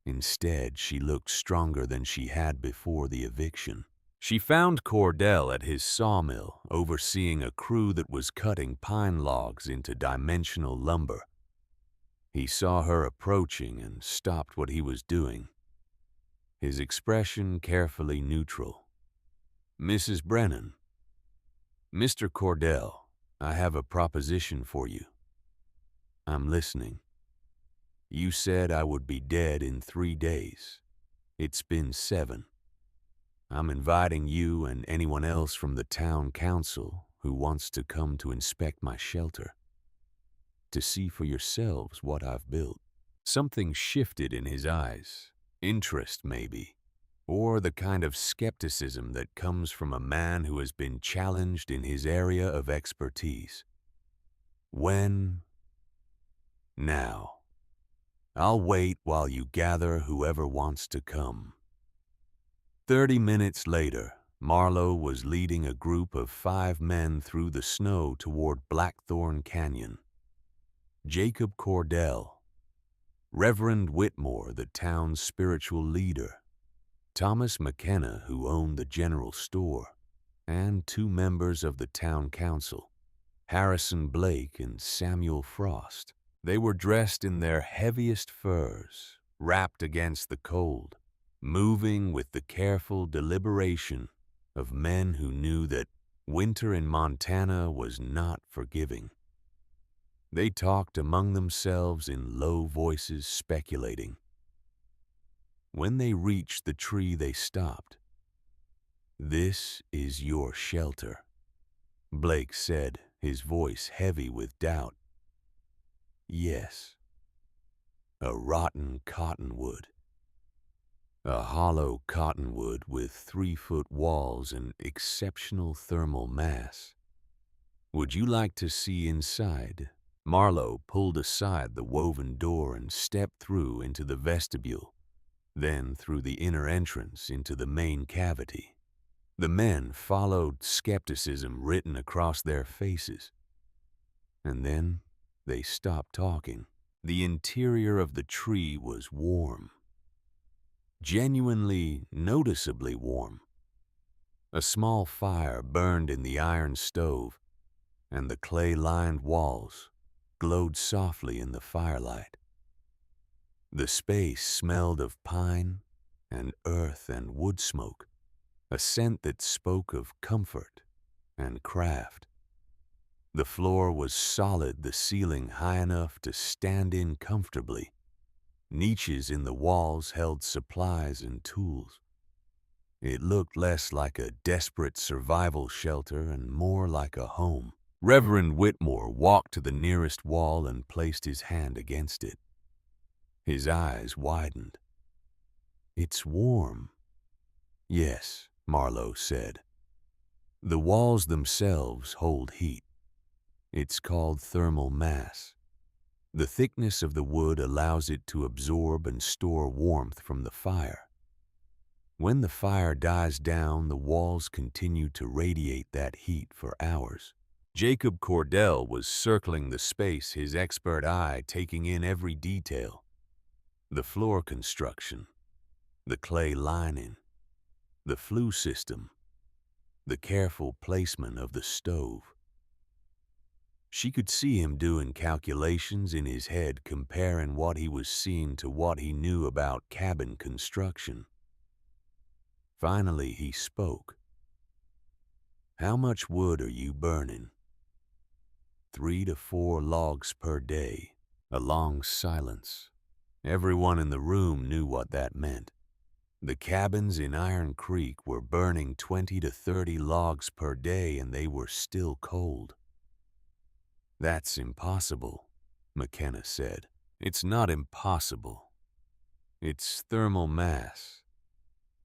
Instead, she looked stronger than she had before the eviction. She found Cordell at his sawmill, overseeing a crew that was cutting pine logs into dimensional lumber. He saw her approaching and stopped what he was doing, his expression carefully neutral. "Mrs. Brennan." "Mr. Cordell, I have a proposition for you." "I'm listening." "You said I would be dead in 3 days. It's been 7. I'm inviting you and anyone else from the town council who wants to come to inspect my shelter, to see for yourselves what I've built." Something shifted in his eyes. Interest, maybe, or the kind of skepticism that comes from a man who has been challenged in his area of expertise. "When?" "Now. I'll wait while you gather whoever wants to come." 30 minutes later, Marlowe was leading a group of 5 men through the snow toward Blackthorn Canyon. Jacob Cordell, Reverend Whitmore, the town's spiritual leader, Thomas McKenna, who owned the general store, and 2 members of the town council, Harrison Blake and Samuel Frost. They were dressed in their heaviest furs, wrapped against the cold, moving with the careful deliberation of men who knew that winter in Montana was not forgiving. They talked among themselves in low voices, speculating. When they reached the tree, they stopped. "This is your shelter," Blake said, his voice heavy with doubt. "Yes." A rotten cottonwood. A hollow cottonwood with 3-foot walls and exceptional thermal mass. "Would you like to see inside?" Marlowe pulled aside the woven door and stepped through into the vestibule, then through the inner entrance into the main cavity. The men followed, skepticism written across their faces. And then they stopped talking. The interior of the tree was warm. Genuinely, noticeably warm. A small fire burned in the iron stove, and the clay-lined walls glowed softly in the firelight. The space smelled of pine and earth and wood smoke, a scent that spoke of comfort and craft. The floor was solid, the ceiling high enough to stand in comfortably. Niches in the walls held supplies and tools. It looked less like a desperate survival shelter and more like a home. Reverend Whitmore walked to the nearest wall and placed his hand against it. His eyes widened. "It's warm." "Yes," Marlowe said. "The walls themselves hold heat. It's called thermal mass. The thickness of the wood allows it to absorb and store warmth from the fire. When the fire dies down, the walls continue to radiate that heat for hours." Jacob Cordell was circling the space, his expert eye taking in every detail. The floor construction, the clay lining, the flue system, the careful placement of the stove. She could see him doing calculations in his head, comparing what he was seeing to what he knew about cabin construction. Finally, he spoke. "How much wood are you burning?" 3 to 4 logs per day." A long silence. Everyone in the room knew what that meant. The cabins in Iron Creek were burning 20 to 30 logs per day and they were still cold. "That's impossible," McKenna said. "It's not impossible. It's thermal mass.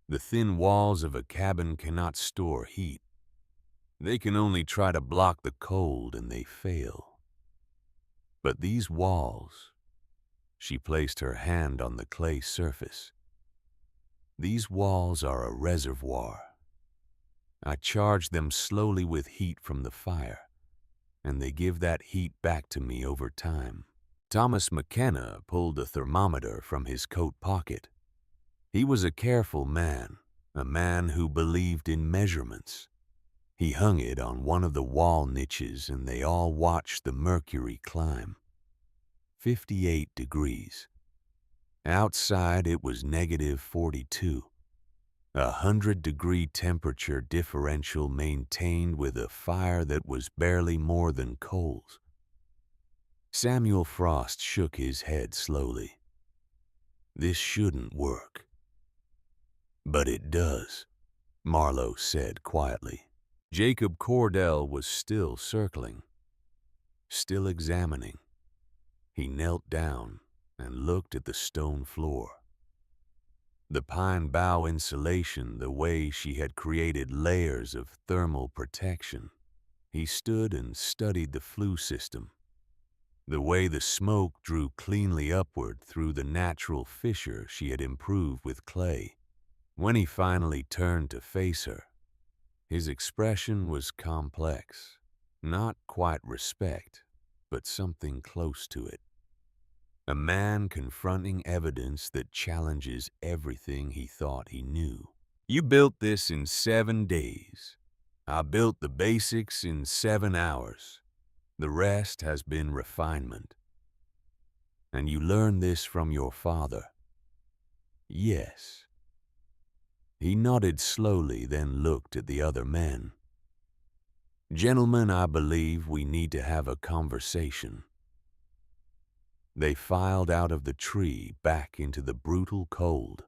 The thin walls of a cabin cannot store heat. They can only try to block the cold and they fail. But these walls," she placed her hand on the clay surface, "these walls are a reservoir. I charge them slowly with heat from the fire, and they give that heat back to me over time." Thomas McKenna pulled a thermometer from his coat pocket. He was a careful man, a man who believed in measurements. He hung it on one of the wall niches and they all watched the mercury climb. 58 degrees. Outside it was negative 42. 100-degree temperature differential maintained with a fire that was barely more than coals. Samuel Frost shook his head slowly. "This shouldn't work." "But it does," Marlowe said quietly. Jacob Cordell was still circling, still examining. He knelt down and looked at the stone floor. The pine bough insulation, the way she had created layers of thermal protection. He stood and studied the flue system, the way the smoke drew cleanly upward through the natural fissure she had improved with clay. When he finally turned to face her, his expression was complex, not quite respect, but something close to it. A man confronting evidence that challenges everything he thought he knew. "You built this in 7 days. I built the basics in 7 hours. The rest has been refinement. And you learned this from your father." "Yes." He nodded slowly, then looked at the other men. "Gentlemen, I believe we need to have a conversation." They filed out of the tree back into the brutal cold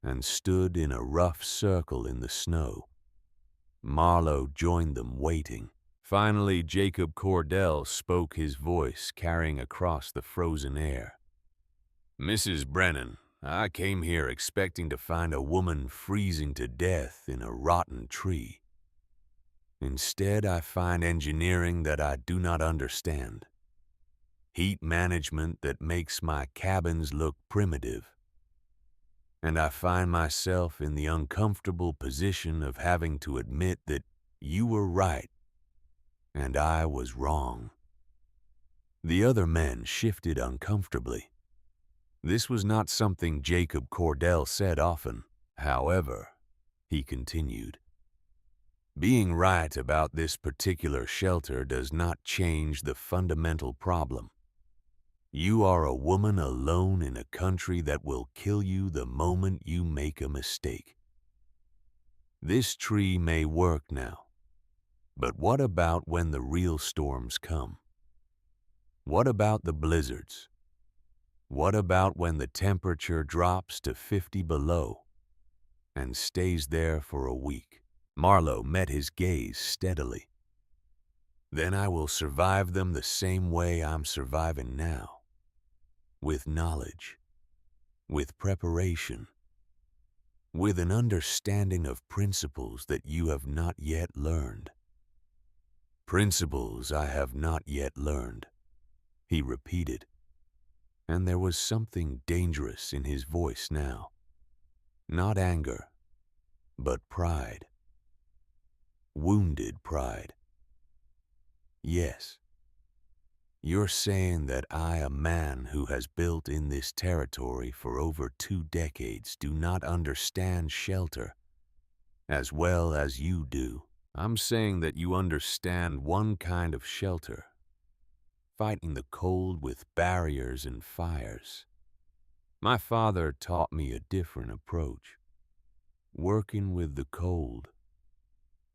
and stood in a rough circle in the snow. Marlowe joined them, waiting. Finally, Jacob Cordell spoke, his voice carrying across the frozen air. "Mrs. Brennan, I came here expecting to find a woman freezing to death in a rotten tree. Instead, I find engineering that I do not understand. Heat management that makes my cabins look primitive. And I find myself in the uncomfortable position of having to admit that you were right and I was wrong." The other men shifted uncomfortably. This was not something Jacob Cordell said often. "However," he continued, "being right about this particular shelter does not change the fundamental problem. You are a woman alone in a country that will kill you the moment you make a mistake. This tree may work now, but what about when the real storms come? What about the blizzards? What about when the temperature drops to 50 below and stays there for a week?" Marlowe met his gaze steadily. "Then I will survive them the same way I'm surviving now. With knowledge, with preparation, with an understanding of principles that you have not yet learned." "Principles I have not yet learned," he repeated, and there was something dangerous in his voice now. Not anger, but pride. Wounded pride. "Yes. You're saying that I, a man who has built in this territory for over 2 decades, do not understand shelter as well as you do." "I'm saying that you understand one kind of shelter, fighting the cold with barriers and fires. My father taught me a different approach, working with the cold,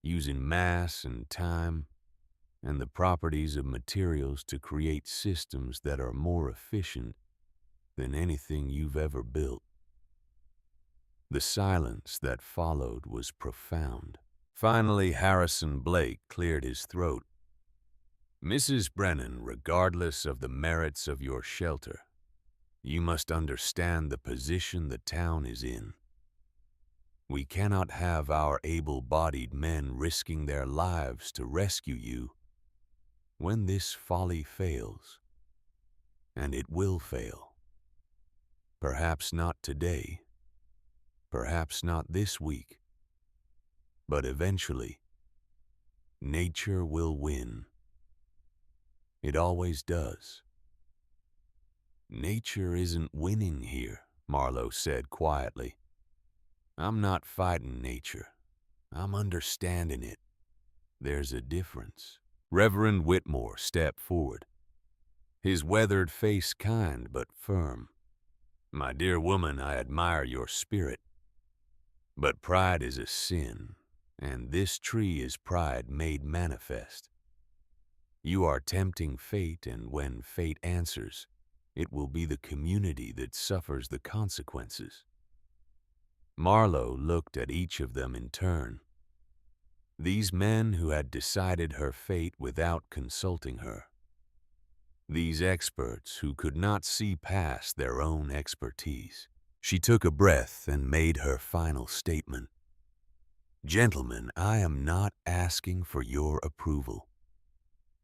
using mass and time and the properties of materials to create systems that are more efficient than anything you've ever built." The silence that followed was profound. Finally, Harrison Blake cleared his throat. "Mrs. Brennan, regardless of the merits of your shelter, you must understand the position the town is in. We cannot have our able-bodied men risking their lives to rescue you when this folly fails. And it will fail. Perhaps not today, perhaps not this week, but eventually, nature will win. It always does." "Nature isn't winning here," Marlowe said quietly. "I'm not fighting nature. I'm understanding it. There's a difference." Reverend Whitmore stepped forward, his weathered face kind but firm. "My dear woman, I admire your spirit. But pride is a sin, and this tree is pride made manifest. You are tempting fate, and when fate answers, it will be the community that suffers the consequences." Marlowe looked at each of them in turn. These men who had decided her fate without consulting her. These experts who could not see past their own expertise. She took a breath and made her final statement. "Gentlemen, I am not asking for your approval.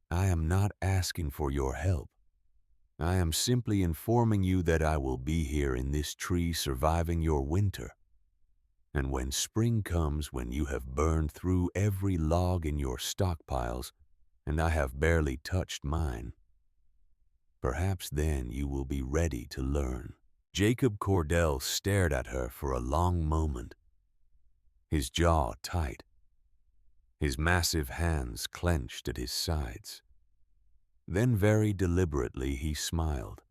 I am not asking for your help. I am simply informing you that I will be here in this tree surviving your winter. And when spring comes, when you have burned through every log in your stockpiles, and I have barely touched mine, perhaps then you will be ready to learn." Jacob Cordell stared at her for a long moment, his jaw tight, his massive hands clenched at his sides. Then very deliberately he smiled.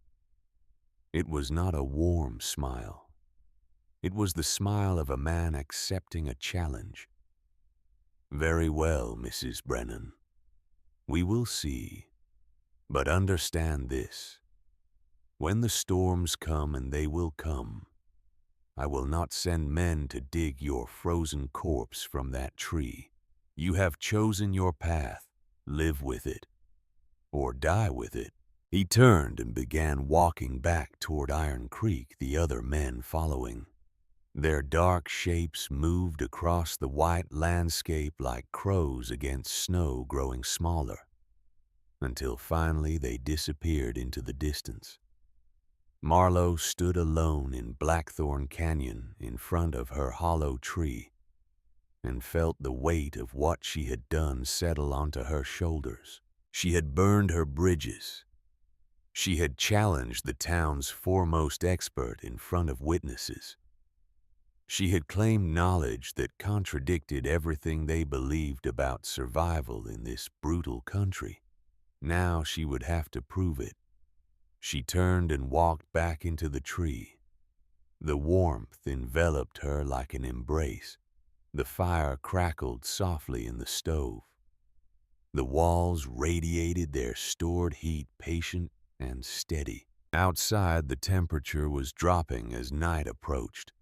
It was not a warm smile. It was the smile of a man accepting a challenge. "Very well, Mrs. Brennan. We will see. But understand this. When the storms come, and they will come, I will not send men to dig your frozen corpse from that tree. You have chosen your path. Live with it, or die with it." He turned and began walking back toward Iron Creek, the other men following. Their dark shapes moved across the white landscape like crows against snow growing smaller, until finally they disappeared into the distance. Marlowe stood alone in Blackthorn Canyon in front of her hollow tree and felt the weight of what she had done settle onto her shoulders. She had burned her bridges. She had challenged the town's foremost expert in front of witnesses. She had claimed knowledge that contradicted everything they believed about survival in this brutal country. Now she would have to prove it. She turned and walked back into the tree. The warmth enveloped her like an embrace. The fire crackled softly in the stove. The walls radiated their stored heat, patient and steady. Outside, the temperature was dropping as night approached.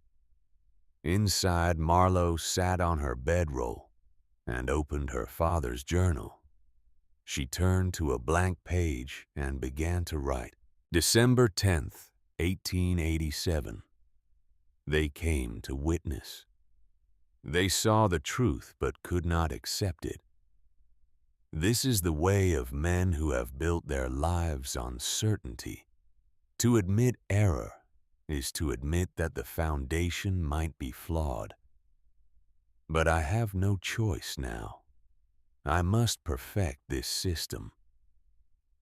Inside, Marlowe sat on her bedroll and opened her father's journal. She turned to a blank page and began to write. December 10th, 1887. They came to witness. They saw the truth but could not accept it. This is the way of men who have built their lives on certainty. To admit error is to admit that the foundation might be flawed. But I have no choice now. I must perfect this system.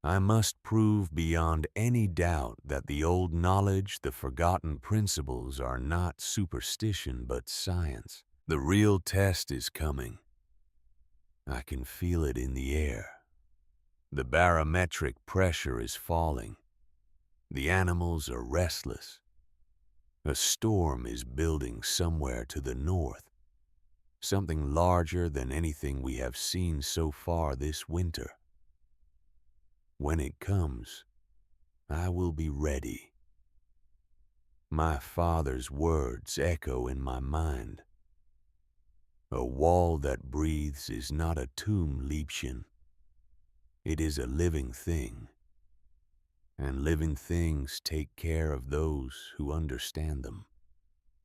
I must prove beyond any doubt that the old knowledge, the forgotten principles are not superstition but science. The real test is coming. I can feel it in the air. The barometric pressure is falling. The animals are restless. A storm is building somewhere to the north, something larger than anything we have seen so far this winter. When it comes, I will be ready. My father's words echo in my mind. A wall that breathes is not a tomb, Liebchen. It is a living thing, and living things take care of those who understand them.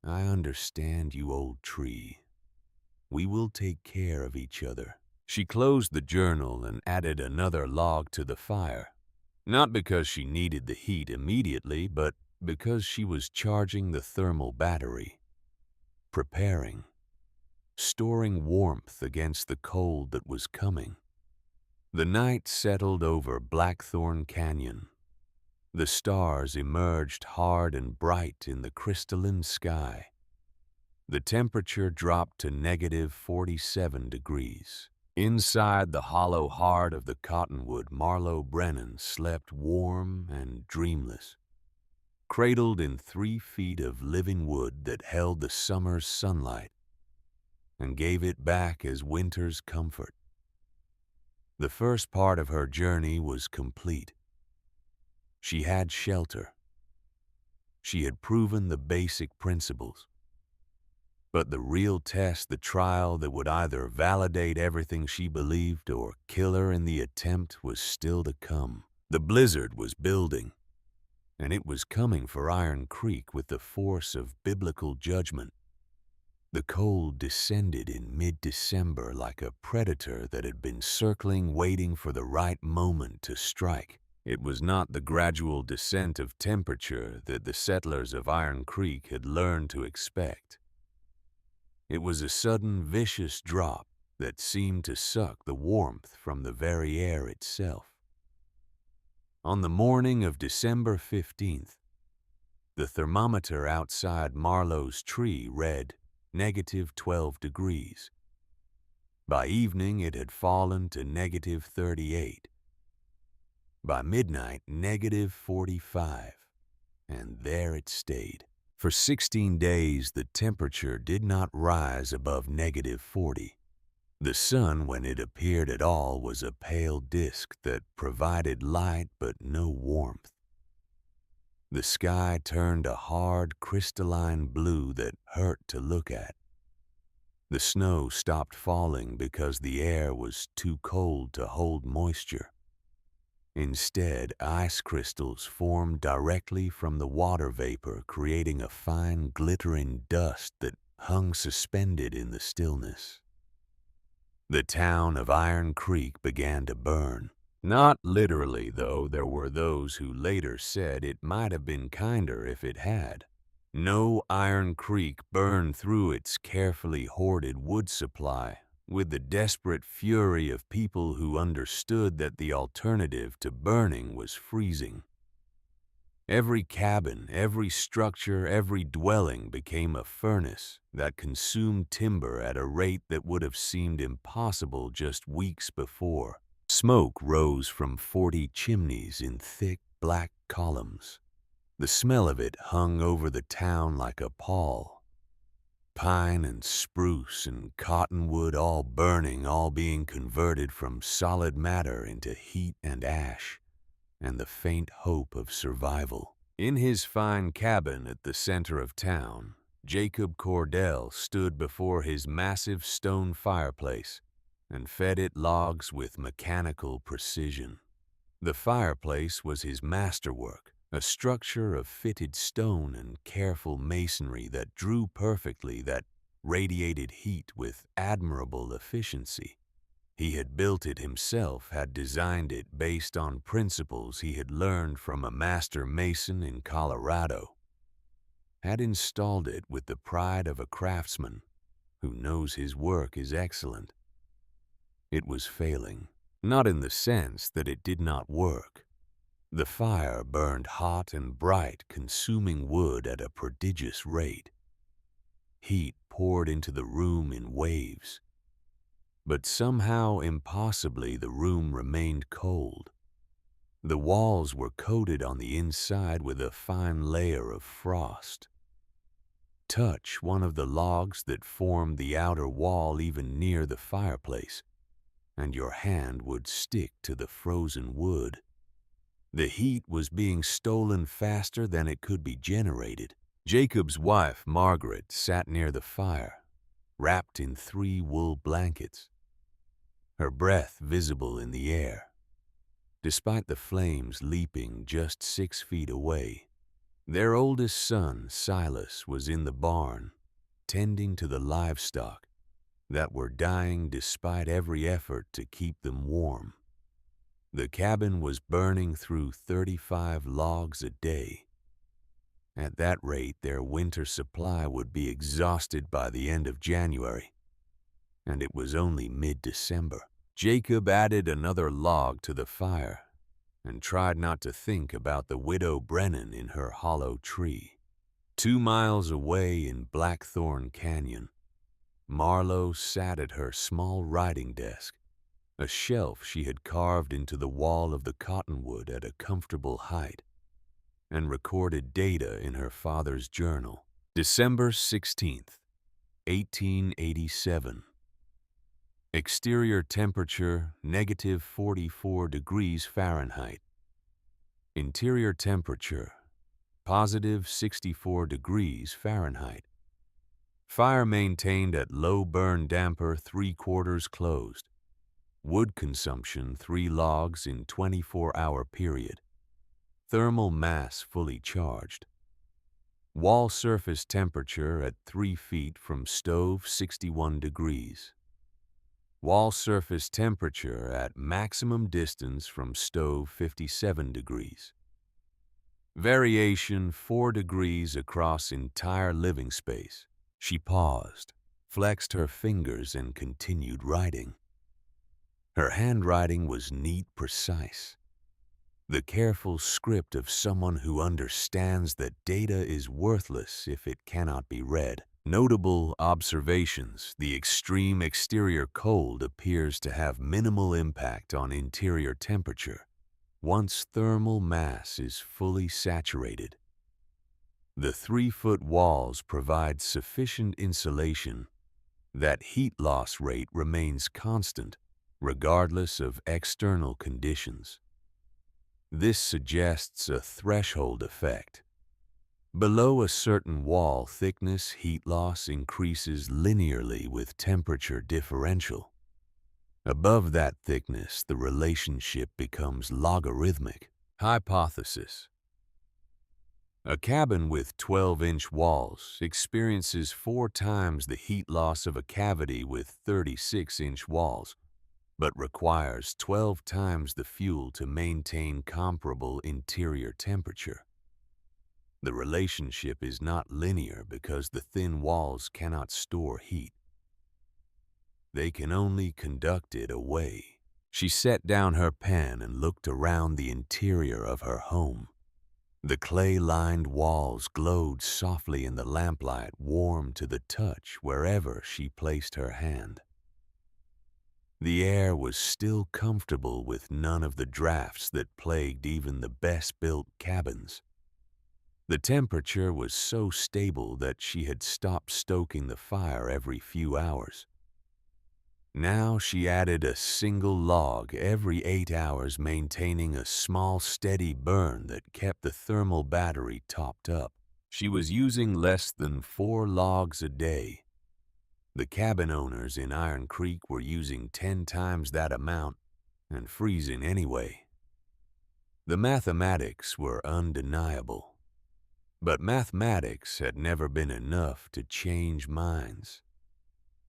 I understand you, old tree. We will take care of each other. She closed the journal and added another log to the fire, not because she needed the heat immediately, but because she was charging the thermal battery, preparing, storing warmth against the cold that was coming. The night settled over Blackthorn Canyon. The stars emerged hard and bright in the crystalline sky. The temperature dropped to -47 degrees. Inside the hollow heart of the cottonwood, Marlowe Brennan slept warm and dreamless, cradled in 3 feet of living wood that held the summer's sunlight and gave it back as winter's comfort. The first part of her journey was complete. She had shelter. She had proven the basic principles. But the real test, the trial that would either validate everything she believed or kill her in the attempt, was still to come. The blizzard was building, and it was coming for Iron Creek with the force of biblical judgment. The cold descended in mid-December like a predator that had been circling, waiting for the right moment to strike. It was not the gradual descent of temperature that the settlers of Iron Creek had learned to expect. It was a sudden, vicious drop that seemed to suck the warmth from the very air itself. On the morning of December 15th, the thermometer outside Marlowe's tree read -12 degrees. By evening, it had fallen to -38. By midnight, -45, and there it stayed. For 16 days, the temperature did not rise above -40. The sun, when it appeared at all, was a pale disk that provided light but no warmth. The sky turned a hard, crystalline blue that hurt to look at. The snow stopped falling because the air was too cold to hold moisture. Instead, ice crystals formed directly from the water vapor, creating a fine, glittering dust that hung suspended in the stillness. The town of Iron Creek began to burn. Not literally, though. There were those who later said it might have been kinder if it had. No, Iron Creek burned through its carefully hoarded wood supply with the desperate fury of people who understood that the alternative to burning was freezing. Every cabin, every structure, every dwelling became a furnace that consumed timber at a rate that would have seemed impossible just weeks before. Smoke rose from 40 chimneys in thick black columns. The smell of it hung over the town like a pall. Pine and spruce and cottonwood all burning, all being converted from solid matter into heat and ash, and the faint hope of survival. In his fine cabin at the center of town, Jacob Cordell stood before his massive stone fireplace and fed it logs with mechanical precision. The fireplace was his masterwork, a structure of fitted stone and careful masonry that drew perfectly, that radiated heat with admirable efficiency. He had built it himself, had designed it based on principles he had learned from a master mason in Colorado, had installed it with the pride of a craftsman who knows his work is excellent. It was failing, not in the sense that it did not work. The fire burned hot and bright, consuming wood at a prodigious rate. Heat poured into the room in waves. But somehow, impossibly, the room remained cold. The walls were coated on the inside with a fine layer of frost. Touch one of the logs that formed the outer wall even near the fireplace, and your hand would stick to the frozen wood. The heat was being stolen faster than it could be generated. Jacob's wife, Margaret, sat near the fire, wrapped in 3 wool blankets, her breath visible in the air. Despite the flames leaping just 6 feet away, their oldest son, Silas, was in the barn, tending to the livestock that were dying despite every effort to keep them warm. The cabin was burning through 35 logs a day. At that rate, their winter supply would be exhausted by the end of January, and it was only mid-December. Jacob added another log to the fire and tried not to think about the widow Brennan in her hollow tree. 2 miles away in Blackthorn Canyon, Marlowe sat at her small writing desk, a shelf she had carved into the wall of the cottonwood at a comfortable height, and recorded data in her father's journal. December 16th, 1887. Exterior temperature, negative 44 degrees Fahrenheit. Interior temperature, positive 64 degrees Fahrenheit. Fire maintained at low burn damper 3/4 closed. Wood consumption 3 logs in 24-hour period. Thermal mass fully charged. Wall surface temperature at 3 feet from stove 61 degrees. Wall surface temperature at maximum distance from stove 57 degrees. Variation 4 degrees across entire living space. She paused, flexed her fingers, and continued writing. Her handwriting was neat, precise. The careful script of someone who understands that data is worthless if it cannot be read. Notable observations: the extreme exterior cold appears to have minimal impact on interior temperature once thermal mass is fully saturated. The 3-foot walls provide sufficient insulation that heat loss rate remains constant regardless of external conditions. This suggests a threshold effect. Below a certain wall thickness, heat loss increases linearly with temperature differential. Above that thickness, the relationship becomes logarithmic. Hypothesis: a cabin with 12-inch walls experiences 4 times the heat loss of a cavity with 36-inch walls, but requires 12 times the fuel to maintain comparable interior temperature. The relationship is not linear because the thin walls cannot store heat. They can only conduct it away. She set down her pen and looked around the interior of her home. The clay-lined walls glowed softly in the lamplight, warm to the touch wherever she placed her hand. The air was still comfortable with none of the drafts that plagued even the best-built cabins. The temperature was so stable that she had stopped stoking the fire every few hours. Now she added a single log every 8 hours, maintaining a small steady burn that kept the thermal battery topped up. She was using less than 4 logs a day. The cabin owners in Iron Creek were using 10 times that amount and freezing anyway. The mathematics were undeniable. But mathematics had never been enough to change minds.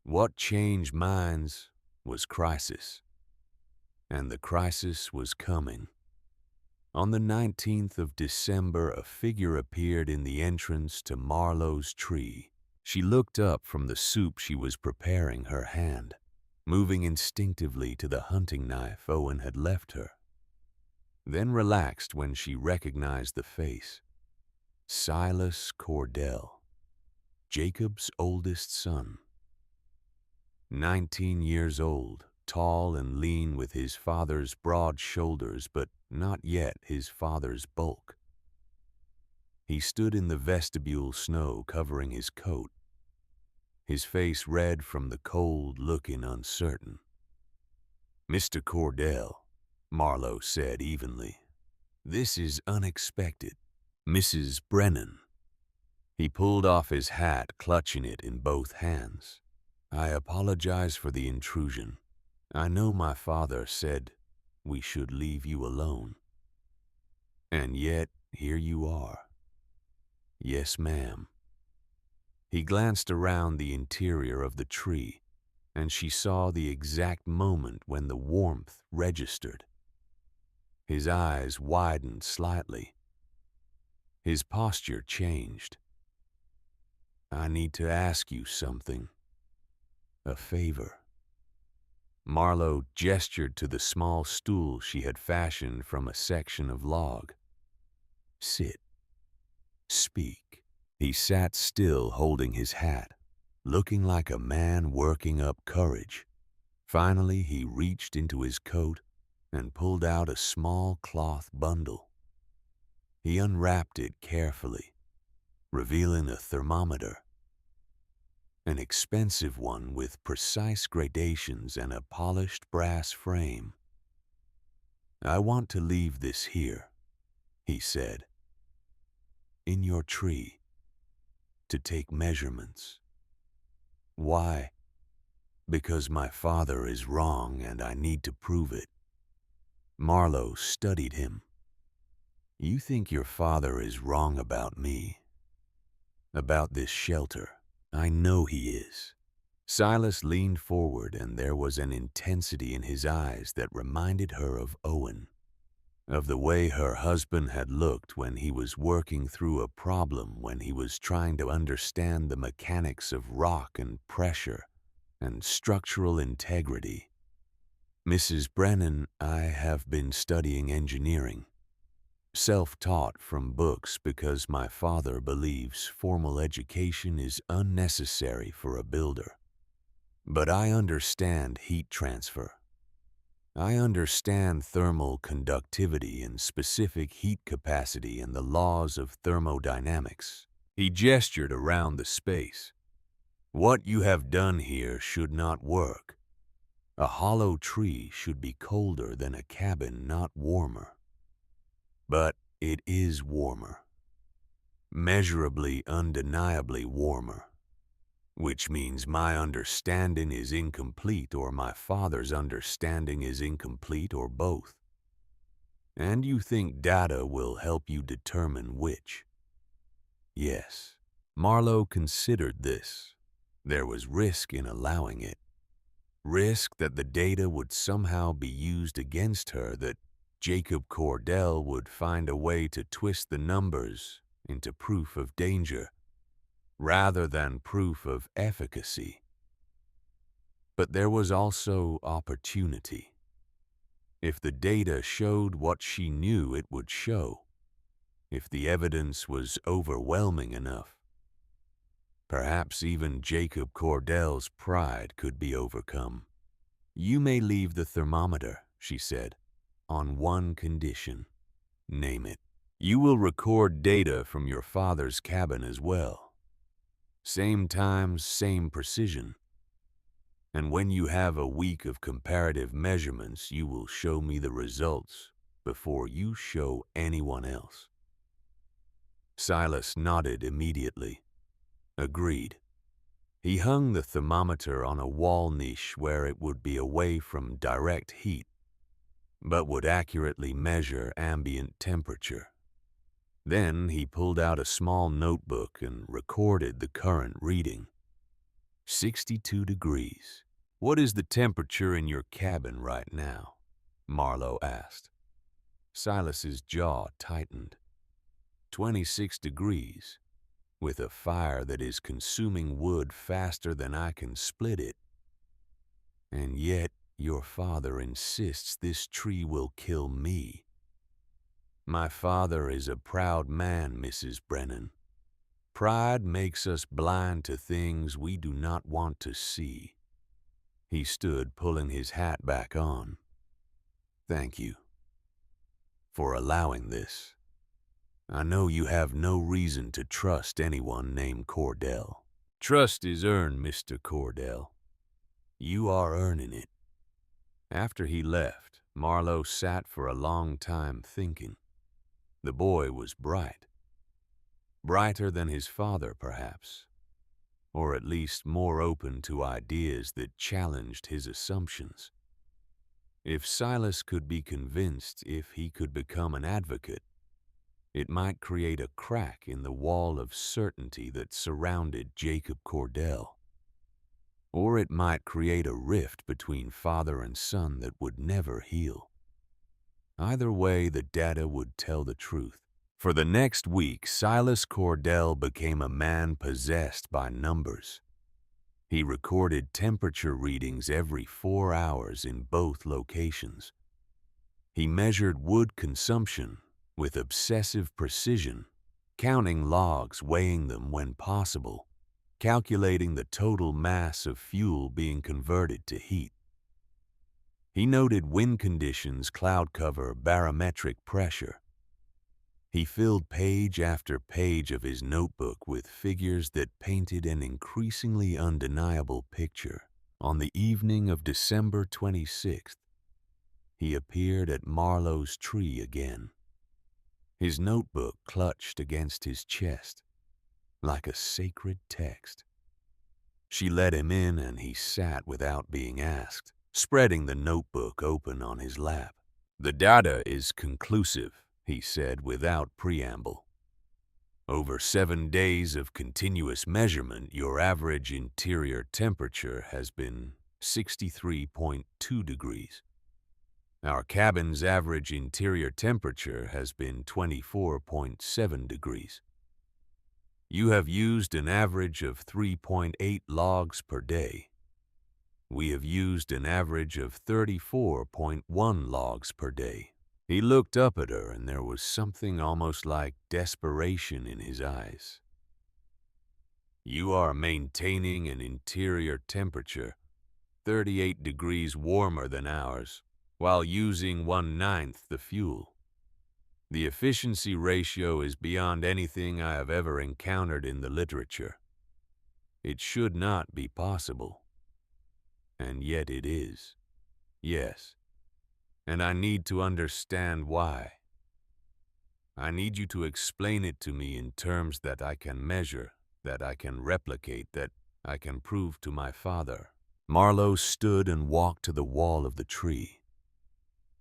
What changed minds was crisis. And the crisis was coming. On the 19th of December, a figure appeared in the entrance to Marlowe's tree. She looked up from the soup she was preparing, her hand moving instinctively to the hunting knife Owen had left her, then relaxed when she recognized the face. Silas Cordell, Jacob's oldest son. 19 years old, tall and lean with his father's broad shoulders, but not yet his father's bulk. He stood in the vestibule snow covering his coat, his face red from the cold, looking uncertain. "Mr. Cordell," Marlowe said evenly, "this is unexpected." "Mrs. Brennan." He pulled off his hat, clutching it in both hands. I apologize for the intrusion. I know my father said we should leave you alone. And yet, here you are. Yes, ma'am. He glanced around the interior of the tree, and she saw the exact moment when the warmth registered. His eyes widened slightly. His posture changed. I need to ask you something. A favor. Marlowe gestured to the small stool she had fashioned from a section of log. Sit. Speak. He sat still, holding his hat, looking like a man working up courage. Finally, he reached into his coat and pulled out a small cloth bundle. He unwrapped it carefully, revealing a thermometer. An expensive one with precise gradations and a polished brass frame. I want to leave this here, he said, in your tree, to take measurements. Why? Because my father is wrong and I need to prove it. Marlowe studied him. You think your father is wrong about me, about this shelter. I know he is. Silas leaned forward, and there was an intensity in his eyes that reminded her of Owen, of the way her husband had looked when he was working through a problem, when he was trying to understand the mechanics of rock and pressure and structural integrity. Mrs. Brennan, I have been studying engineering. Self-taught from books because my father believes formal education is unnecessary for a builder. But I understand heat transfer. I understand thermal conductivity and specific heat capacity and the laws of thermodynamics. He gestured around the space. What you have done here should not work. A hollow tree should be colder than a cabin, not warmer. But it is warmer. Measurably, undeniably warmer. Which means my understanding is incomplete, or my father's understanding is incomplete, or both. And you think data will help you determine which? Yes. Marlowe considered this. There was risk in allowing it. Risk that the data would somehow be used against her, that Jacob Cordell would find a way to twist the numbers into proof of danger, rather than proof of efficacy. But there was also opportunity. If the data showed what she knew it would show, if the evidence was overwhelming enough, perhaps even Jacob Cordell's pride could be overcome. You may leave the thermometer, she said, on one condition. Name it. You will record data from your father's cabin as well. Same times, same precision. And when you have a week of comparative measurements, you will show me the results before you show anyone else. Silas nodded immediately. Agreed. He hung the thermometer on a wall niche where it would be away from direct heat, but would accurately measure ambient temperature. Then he pulled out a small notebook and recorded the current reading. 62 degrees. What is the temperature in your cabin right now? Marlowe asked. Silas's jaw tightened. 26 degrees, with a fire that is consuming wood faster than I can split it. And yet your father insists this tree will kill me. My father is a proud man, Mrs. Brennan. Pride makes us blind to things we do not want to see. He stood, pulling his hat back on. Thank you for allowing this. I know you have no reason to trust anyone named Cordell. Trust is earned, Mr. Cordell. You are earning it. After he left, Marlowe sat for a long time thinking. The boy was bright. brighter than his father, perhaps, or at least more open to ideas that challenged his assumptions. If Silas could be convinced, if he could become an advocate, it might create a crack in the wall of certainty that surrounded Jacob Cordell. Or it might create a rift between father and son that would never heal. Either way, the data would tell the truth. For the next week, Silas Cordell became a man possessed by numbers. He recorded temperature readings every 4 hours in both locations. He measured wood consumption with obsessive precision, counting logs, weighing them when possible, calculating the total mass of fuel being converted to heat. He noted wind conditions, cloud cover, barometric pressure. He filled page after page of his notebook with figures that painted an increasingly undeniable picture. On the evening of December 26th, he appeared at Marlowe's tree again. His notebook clutched against his chest like a sacred text. She let him in and he sat without being asked, spreading the notebook open on his lap. "The data is conclusive," he said without preamble. "Over 7 days of continuous measurement, your average interior temperature has been 63.2 degrees. Our cabin's average interior temperature has been 24.7 degrees. You have used an average of 3.8 logs per day. We have used an average of 34.1 logs per day." He looked up at her, and there was something almost like desperation in his eyes. "You are maintaining an interior temperature 38 degrees warmer than ours, while using 1/9 the fuel. The efficiency ratio is beyond anything I have ever encountered in the literature. It should not be possible. And yet it is. Yes. And I need to understand why. I need you to explain it to me in terms that I can measure, that I can replicate, that I can prove to my father." Marlowe stood and walked to the wall of the tree.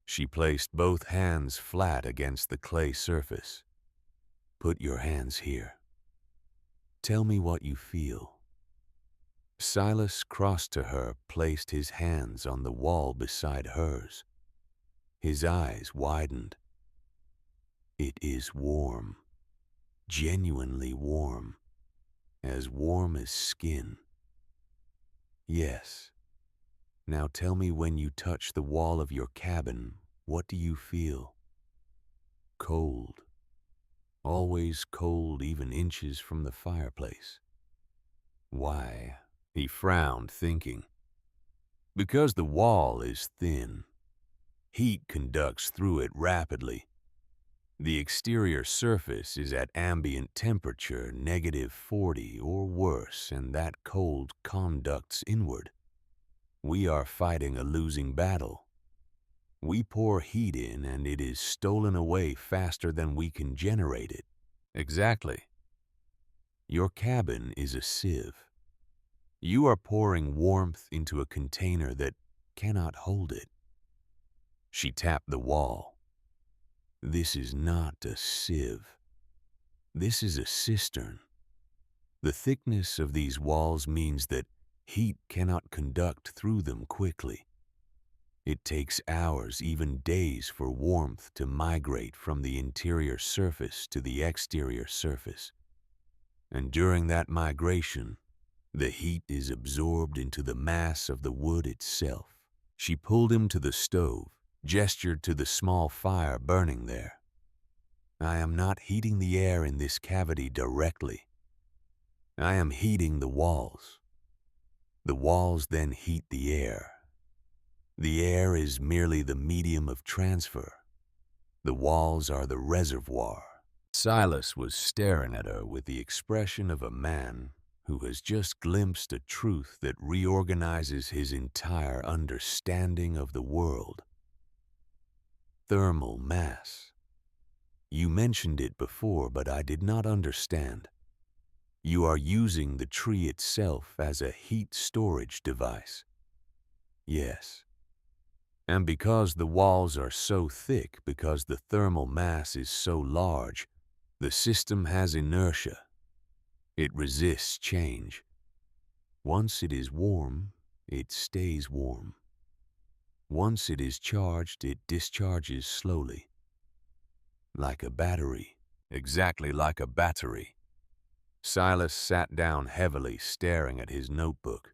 She placed both hands flat against the clay surface. "Put your hands here. Tell me what you feel." Silas crossed to her, placed his hands on the wall beside hers. His eyes widened. "It is warm, genuinely warm as skin." "Yes. Now tell me, when you touch the wall of your cabin, what do you feel?" "Cold. Always cold, even inches from the fireplace." "Why?" He frowned, thinking. "Because the wall is thin. Heat conducts through it rapidly. The exterior surface is at ambient temperature, -40 or worse, and that cold conducts inward. We are fighting a losing battle. We pour heat in and it is stolen away faster than we can generate it." "Exactly. Your cabin is a sieve. You are pouring warmth into a container that cannot hold it." She tapped the wall. "This is not a sieve. This is a cistern. The thickness of these walls means that heat cannot conduct through them quickly. It takes hours, even days, for warmth to migrate from the interior surface to the exterior surface. And during that migration, the heat is absorbed into the mass of the wood itself." She pulled him to the stove, gestured to the small fire burning there. "I am not heating the air in this cavity directly. I am heating the walls. The walls then heat the air. The air is merely the medium of transfer. The walls are the reservoir." Silas was staring at her with the expression of a man who has just glimpsed a truth that reorganizes his entire understanding of the world. Thermal mass. You mentioned it before, but I did not understand. You are using the tree itself as a heat storage device. Yes. And because the walls are so thick, because the thermal mass is so large, the system has inertia. It resists change. Once it is warm, it stays warm. Once it is charged, it discharges slowly. Like a battery. Exactly like a battery. Silas sat down heavily, staring at his notebook.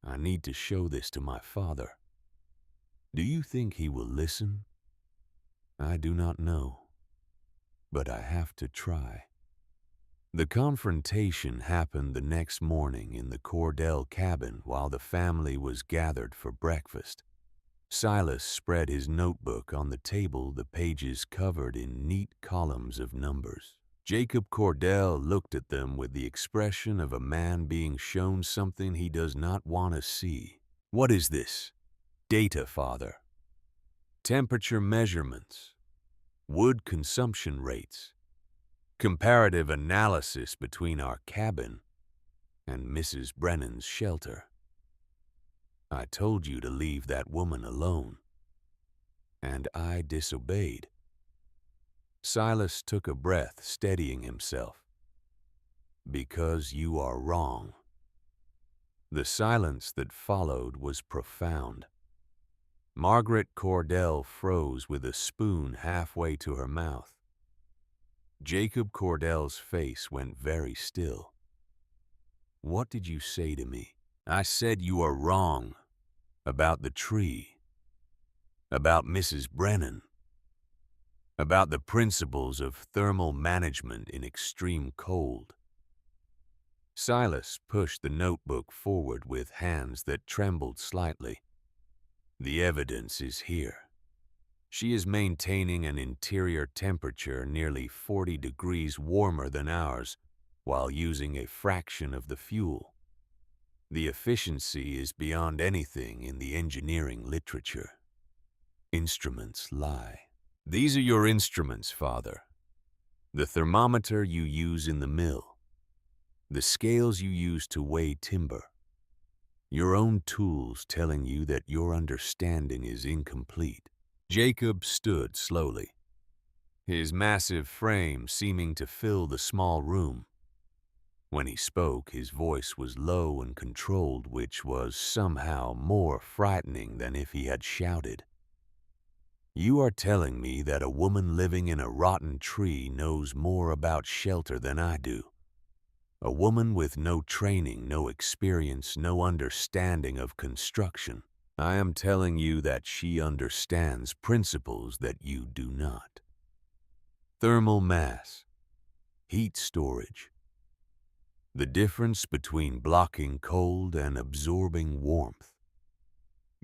I need to show this to my father. Do you think he will listen? I do not know, but I have to try. The confrontation happened the next morning in the Cordell cabin while the family was gathered for breakfast. Silas spread his notebook on the table, the pages covered in neat columns of numbers. Jacob Cordell looked at them with the expression of a man being shown something he does not want to see. What is this? Data, father. Temperature measurements. Wood consumption rates. Comparative analysis between our cabin and Mrs. Brennan's shelter. I told you to leave that woman alone, and I disobeyed. Silas took a breath, steadying himself. Because you are wrong. The silence that followed was profound. Margaret Cordell froze with a spoon halfway to her mouth. Jacob Cordell's face went very still. What did you say to me? I said you are wrong. About the tree. About Mrs. Brennan. About the principles of thermal management in extreme cold. Silas pushed the notebook forward with hands that trembled slightly. The evidence is here. She is maintaining an interior temperature nearly 40 degrees warmer than ours while using a fraction of the fuel. The efficiency is beyond anything in the engineering literature. Instruments lie. These are your instruments, father. The thermometer you use in the mill. The scales you use to weigh timber. Your own tools telling you that your understanding is incomplete. Jacob stood slowly, his massive frame seeming to fill the small room. When he spoke, his voice was low and controlled, which was somehow more frightening than if he had shouted. You are telling me that a woman living in a rotten tree knows more about shelter than I do. A woman with no training, no experience, no understanding of construction. I am telling you that she understands principles that you do not. Thermal mass, heat storage. The difference between blocking cold and absorbing warmth.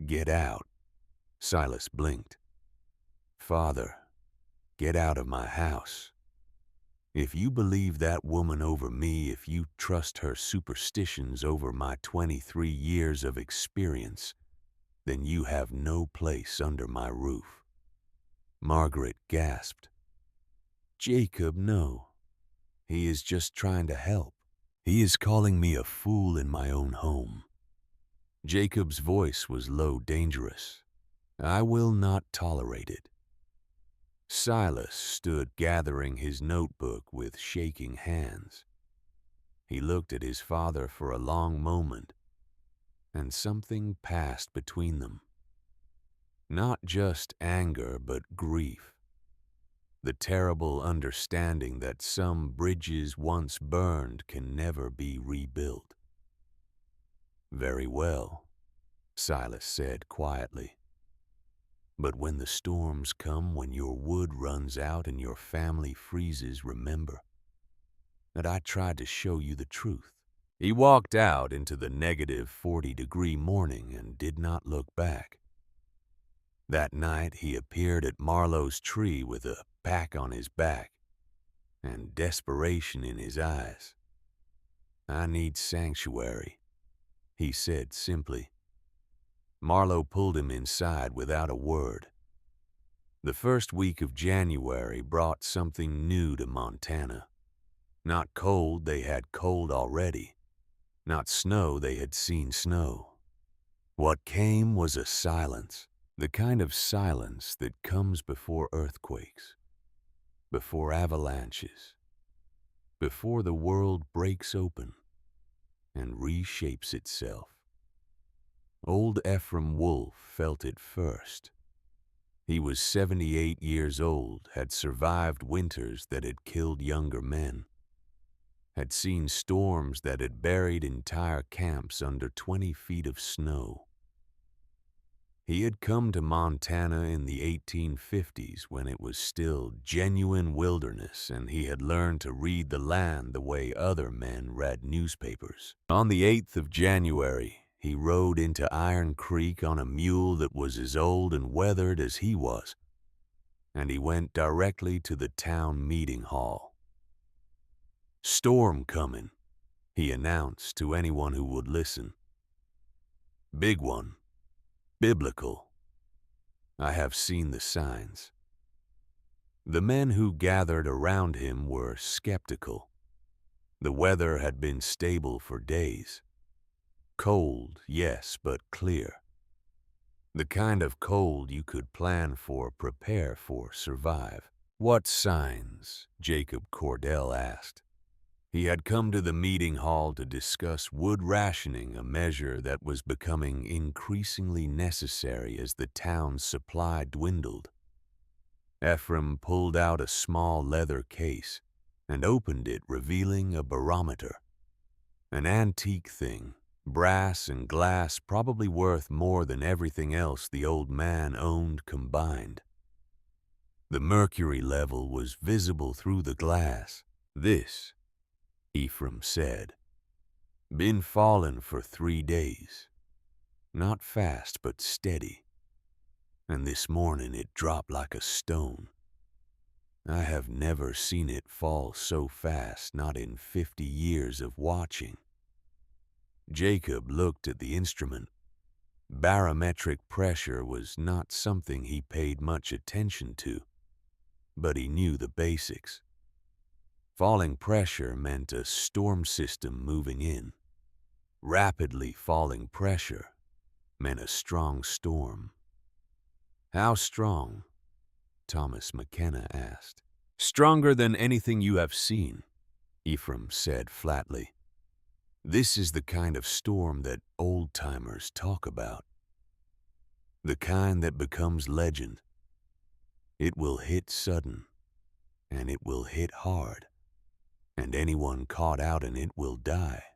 Get out. Silas blinked. Father, get out of my house. If you believe that woman over me, if you trust her superstitions over my 23 years of experience, then you have no place under my roof. Margaret gasped. Jacob, no. He is just trying to help. He is calling me a fool in my own home. Jacob's voice was low, dangerous. I will not tolerate it. Silas stood gathering his notebook with shaking hands. He looked at his father for a long moment, and something passed between them. Not just anger, but grief. The terrible understanding that some bridges once burned can never be rebuilt. Very well, Silas said quietly. But when the storms come, when your wood runs out and your family freezes, remember that I tried to show you the truth. He walked out into the negative 40-degree morning and did not look back. That night he appeared at Marlowe's tree with a pack on his back and desperation in his eyes. I need sanctuary, he said simply. Marlowe pulled him inside without a word. The first week of January brought something new to Montana. Not cold, they had cold already. Not snow, they had seen snow. What came was a silence, the kind of silence that comes before earthquakes, before avalanches, before the world breaks open and reshapes itself. Old Ephraim Wolf felt it first. He was 78 years old, had survived winters that had killed younger men, had seen storms that had buried entire camps under 20 feet of snow. He had come to Montana in the 1850s when it was still genuine wilderness, and he had learned to read the land the way other men read newspapers. On the 8th of January, he rode into Iron Creek on a mule that was as old and weathered as he was, and he went directly to the town meeting hall. "Storm comin'," he announced to anyone who would listen. "Big one. Biblical. I have seen the signs." The men who gathered around him were skeptical. The weather had been stable for days. Cold, yes, but clear. The kind of cold you could plan for, prepare for, survive. "What signs?" Jacob Cordell asked. He had come to the meeting hall to discuss wood rationing, a measure that was becoming increasingly necessary as the town's supply dwindled. Ephraim pulled out a small leather case and opened it, revealing a barometer. An antique thing, brass and glass, probably worth more than everything else the old man owned combined. The mercury level was visible through the glass. "This," Ephraim said, "been falling for 3 days. Not fast, but steady. And this morning it dropped like a stone. I have never seen it fall so fast, not in 50 years of watching." Jacob looked at the instrument. Barometric pressure was not something he paid much attention to, but he knew the basics. Falling pressure meant a storm system moving in. Rapidly falling pressure meant a strong storm. "How strong?" Thomas McKenna asked. "Stronger than anything you have seen," Ephraim said flatly. "This is the kind of storm that old-timers talk about. The kind that becomes legend. It will hit sudden, and it will hit hard, and anyone caught out in it will die.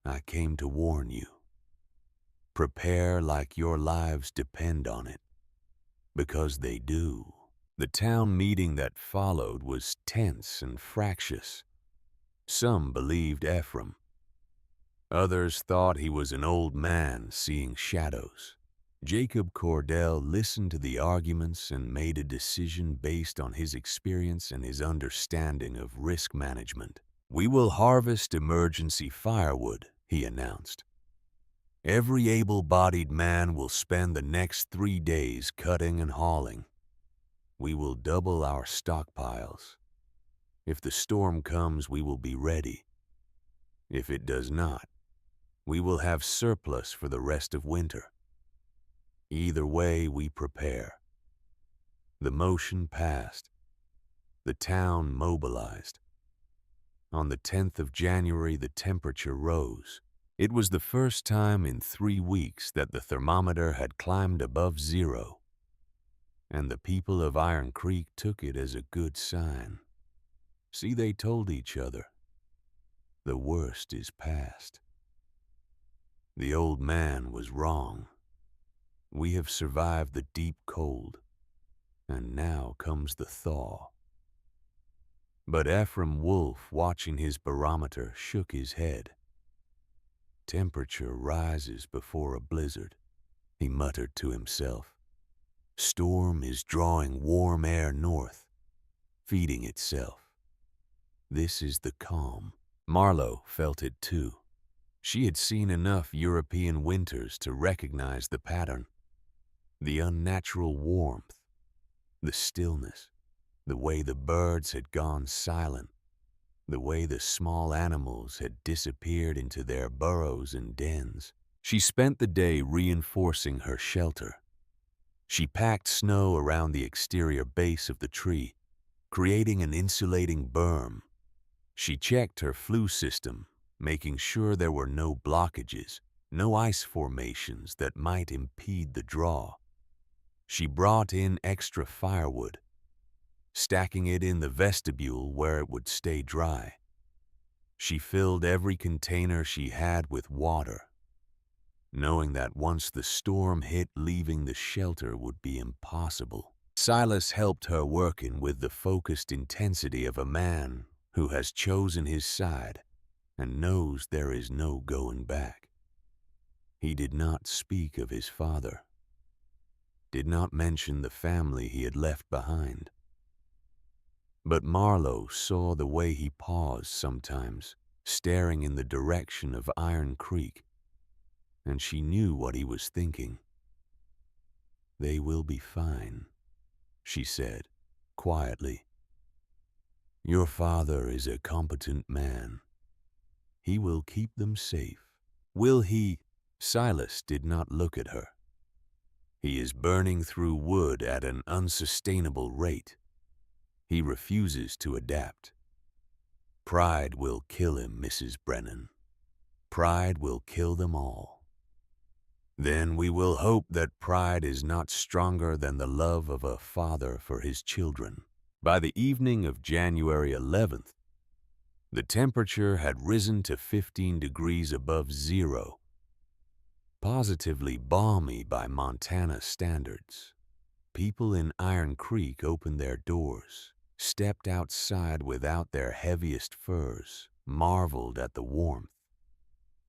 I came to warn you. Prepare like your lives depend on it, because they do." The town meeting that followed was tense and fractious. Some believed Ephraim. Others thought he was an old man seeing shadows. Jacob Cordell listened to the arguments and made a decision based on his experience and his understanding of risk management. "We will harvest emergency firewood," he announced. "Every able-bodied man will spend the next 3 days cutting and hauling. We will double our stockpiles. If the storm comes, we will be ready. If it does not, we will have surplus for the rest of winter. Either way, we prepare." The motion passed. The town mobilized. On the 10th of January, the temperature rose. It was the first time in 3 weeks that the thermometer had climbed above zero, and the people of Iron Creek took it as a good sign. See, they told each other, the worst is past. The old man was wrong. We have survived the deep cold, and now comes the thaw. But Ephraim Wolf, watching his barometer, shook his head. "Temperature rises before a blizzard," he muttered to himself. "Storm is drawing warm air north, feeding itself. This is the calm." Marlowe felt it too. She had seen enough European winters to recognize the pattern. The unnatural warmth, The stillness, the way the birds had gone silent, the way the small animals had disappeared into their burrows and dens. She spent the day reinforcing her shelter. She packed snow around the exterior base of the tree, creating an insulating berm. She checked her flue system, making sure there were no blockages, no ice formations that might impede the draw. She brought in extra firewood, stacking it in the vestibule where it would stay dry. She filled every container she had with water, knowing that once the storm hit, leaving the shelter would be impossible. Silas helped her, working with the focused intensity of a man who has chosen his side and knows there is no going back. He did not speak of his father, did not mention the family he had left behind. But Marlowe saw the way he paused sometimes, staring in the direction of Iron Creek, and she knew what he was thinking. "They will be fine," she said, quietly. "Your father is a competent man. He will keep them safe." "Will he?" Silas did not look at her. "He is burning through wood at an unsustainable rate. He refuses to adapt. Pride will kill him, Mrs. Brennan. Pride will kill them all. Then we will hope that pride is not stronger than the love of a father for his children." By the evening of January 11th, the temperature had risen to 15 degrees above zero, positively balmy by Montana standards. People in Iron Creek opened their doors, stepped outside without their heaviest furs, marveled at the warmth.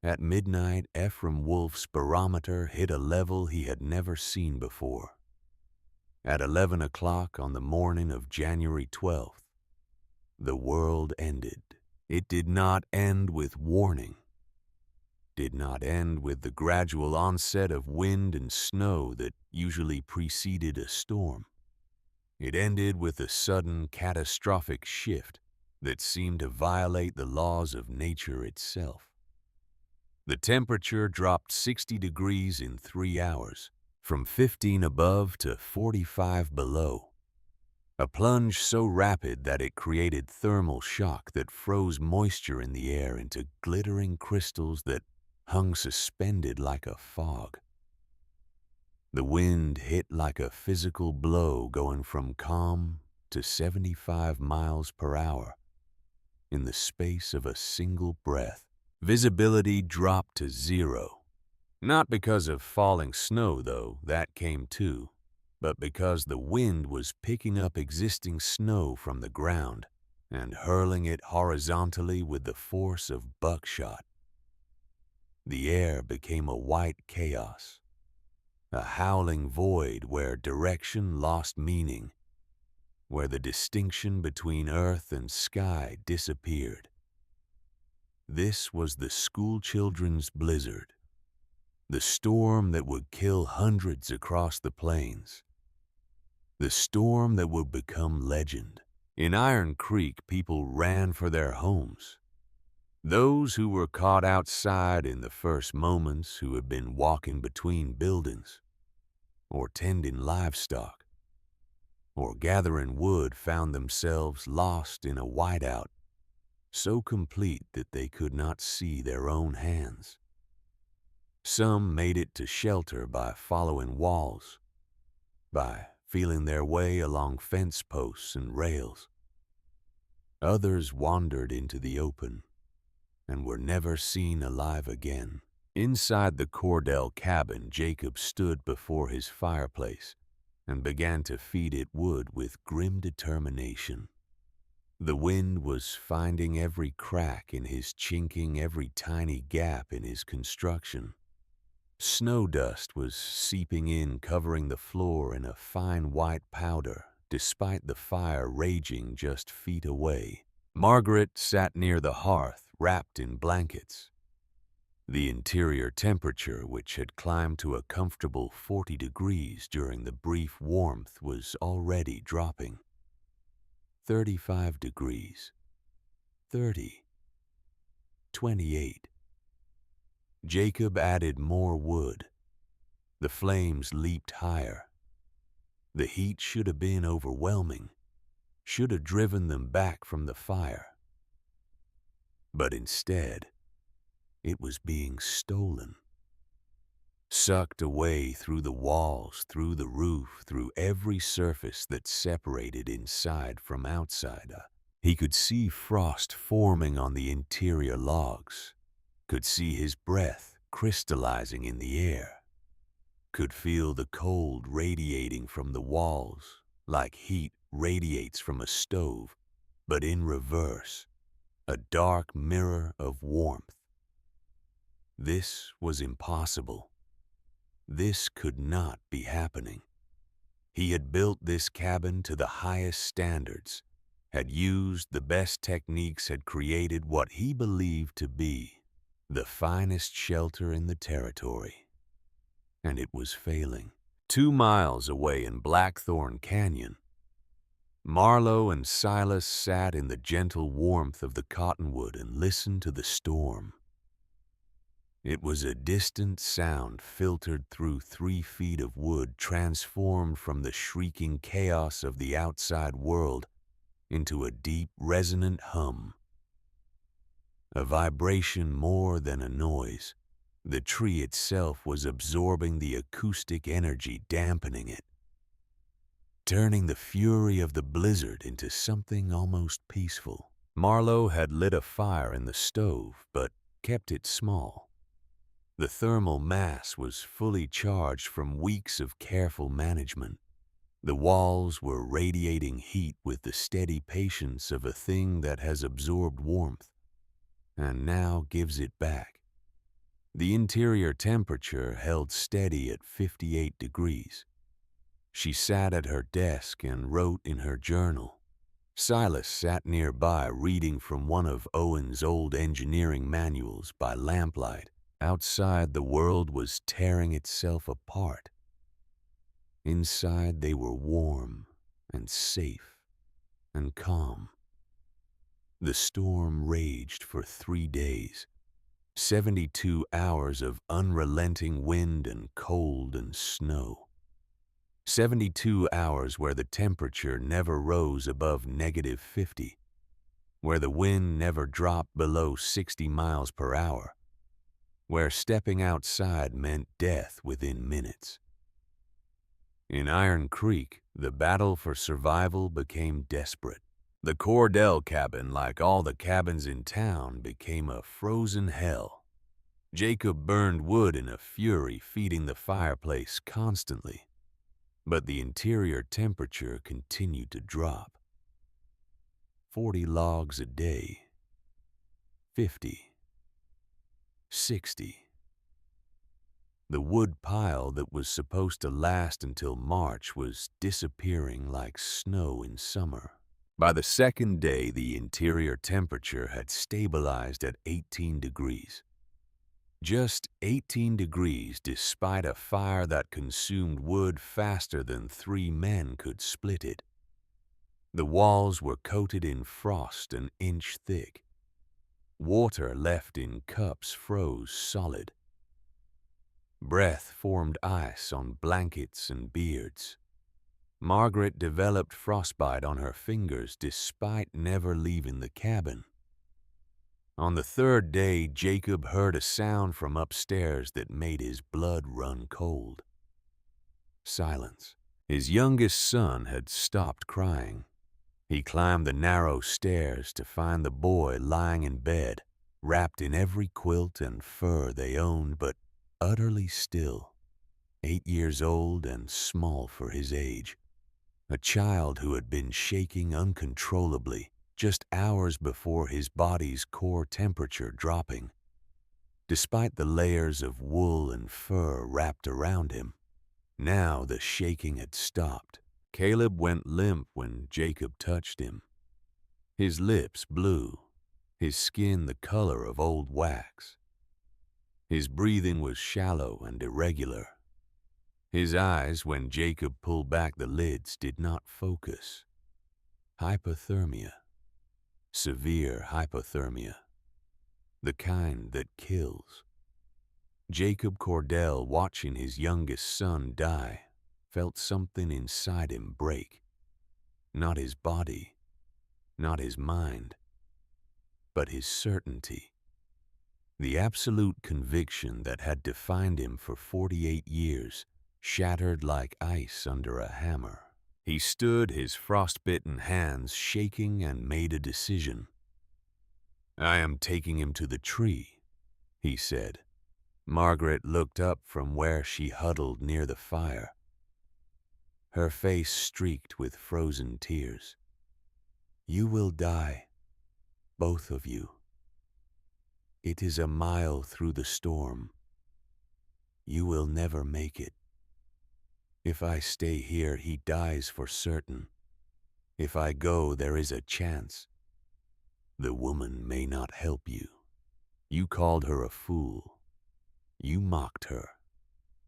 At midnight, Ephraim Wolf's barometer hit a level he had never seen before. At 11 o'clock on the morning of January 12th, the world ended. It did not end with warning, did not end with the gradual onset of wind and snow that usually preceded a storm. It ended with a sudden, catastrophic shift that seemed to violate the laws of nature itself. The temperature dropped 60 degrees in 3 hours, from 15 above to 45 below. A plunge so rapid that it created thermal shock that froze moisture in the air into glittering crystals that hung suspended like a fog. The wind hit like a physical blow, going from calm to 75 miles per hour in the space of a single breath. Visibility dropped to zero. Not because of falling snow, though, that came too, but because the wind was picking up existing snow from the ground and hurling it horizontally with the force of buckshot. The air became a white chaos, a howling void where direction lost meaning, where the distinction between earth and sky disappeared. This was the schoolchildren's blizzard, the storm that would kill hundreds across the plains, the storm that would become legend. In Iron Creek, people ran for their homes. Those who were caught outside in the first moments, who had been walking between buildings, or tending livestock, or gathering wood, found themselves lost in a whiteout so complete that they could not see their own hands. Some made it to shelter by following walls, by feeling their way along fence posts and rails. Others wandered into the open and were never seen alive again. Inside the Cordell cabin, Jacob stood before his fireplace and began to feed it wood with grim determination. The wind was finding every crack in his chinking, every tiny gap in his construction. Snow dust was seeping in, covering the floor in a fine white powder, despite the fire raging just feet away. Margaret sat near the hearth, wrapped in blankets. The interior temperature, which had climbed to a comfortable 40 degrees during the brief warmth, was already dropping. 35 degrees, 30, 28. Jacob added more wood. The flames leaped higher. The heat should have been overwhelming, should have driven them back from the fire. But instead, it was being stolen. Sucked away through the walls, through the roof, through every surface that separated inside from outside. He could see frost forming on the interior logs, could see his breath crystallizing in the air, could feel the cold radiating from the walls like heat radiates from a stove, but in reverse, a dark mirror of warmth. This was impossible. This could not be happening. He had built this cabin to the highest standards, had used the best techniques, had created what he believed to be the finest shelter in the territory. And it was failing. 2 miles away in Blackthorn Canyon, Marlowe and Silas sat in the gentle warmth of the cottonwood and listened to the storm. It was a distant sound filtered through 3 feet of wood, transformed from the shrieking chaos of the outside world into a deep, resonant hum. A vibration more than a noise. The tree itself was absorbing the acoustic energy, dampening it, turning the fury of the blizzard into something almost peaceful. Marlowe had lit a fire in the stove, but kept it small. The thermal mass was fully charged from weeks of careful management. The walls were radiating heat with the steady patience of a thing that has absorbed warmth and now gives it back. The interior temperature held steady at 58 degrees. She sat at her desk and wrote in her journal. Silas sat nearby, reading from one of Owen's old engineering manuals by lamplight. Outside, the world was tearing itself apart. Inside, they were warm and safe and calm. The storm raged for 3 days, 72 hours of unrelenting wind and cold and snow. 72 hours where the temperature never rose above -50, where the wind never dropped below 60 miles per hour, where stepping outside meant death within minutes. In Iron Creek, the battle for survival became desperate. The Cordell cabin, like all the cabins in town, became a frozen hell. Jacob burned wood in a fury, feeding the fireplace constantly, but the interior temperature continued to drop. 40 logs a day, 50, 60. The wood pile that was supposed to last until March was disappearing like snow in summer. By the second day, the interior temperature had stabilized at 18 degrees. Just 18 degrees despite a fire that consumed wood faster than 3 men could split it. The walls were coated in frost an inch thick. Water left in cups froze solid. Breath formed ice on blankets and beards. Margaret developed frostbite on her fingers despite never leaving the cabin. On the 3rd day, Jacob heard a sound from upstairs that made his blood run cold. Silence. His youngest son had stopped crying. He climbed the narrow stairs to find the boy lying in bed, wrapped in every quilt and fur they owned, but utterly still, 8 years old and small for his age. A child who had been shaking uncontrollably just hours before his body's core temperature dropping. Despite the layers of wool and fur wrapped around him, now the shaking had stopped. Caleb went limp when Jacob touched him. His lips blue, his skin the color of old wax. His breathing was shallow and irregular. His eyes, when Jacob pulled back the lids, did not focus. Hypothermia. Severe hypothermia. The kind that kills. Jacob Cordell, watching his youngest son die, felt something inside him break. Not his body, not his mind, but his certainty. The absolute conviction that had defined him for 48 years shattered like ice under a hammer. He stood, his frostbitten hands shaking, and made a decision. "I am taking him to the tree," he said. Margaret looked up from where she huddled near the fire, her face streaked with frozen tears. "You will die, both of you. It is a mile through the storm. You will never make it. If I stay here, he dies for certain. If I go, there is a chance. The woman may not help you. You called her a fool. You mocked her.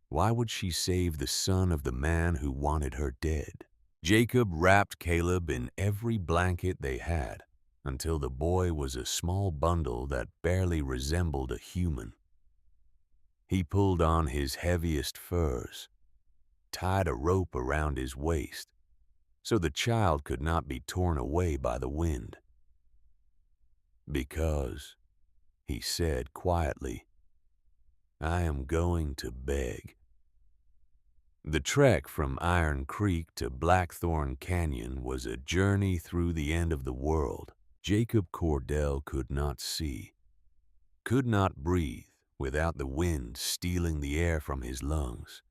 Why would she save the son of the man who wanted her dead?" Jacob wrapped Caleb in every blanket they had until the boy was a small bundle that barely resembled a human. He pulled on his heaviest furs, tied a rope around his waist so the child could not be torn away by the wind. "Because," he said quietly, "I am going to beg." The trek from Iron Creek to Blackthorn Canyon was a journey through the end of the world. Jacob Cordell could not see, could not breathe without the wind stealing the air from his lungs,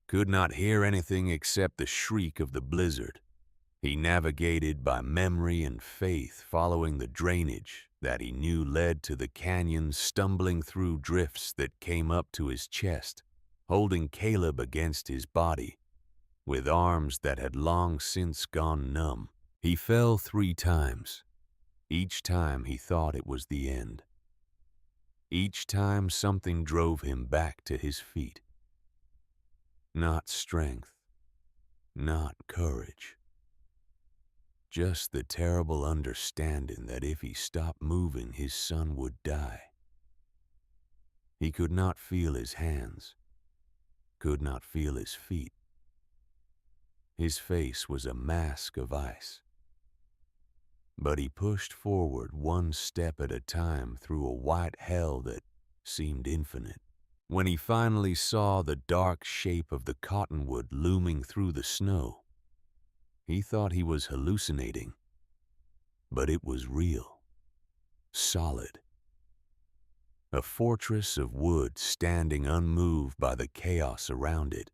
could not hear anything except the shriek of the blizzard. He navigated by memory and faith, following the drainage that he knew led to the canyon, stumbling through drifts that came up to his chest, holding Caleb against his body, with arms that had long since gone numb. He fell 3 times. Each time he thought it was the end. Each time something drove him back to his feet. Not strength, not courage. Just the terrible understanding that if he stopped moving, his son would die. He could not feel his hands, could not feel his feet. His face was a mask of ice. But he pushed forward 1 step at a time through a white hell that seemed infinite. When he finally saw the dark shape of the cottonwood looming through the snow, he thought he was hallucinating. But it was real, solid. A fortress of wood standing unmoved by the chaos around it.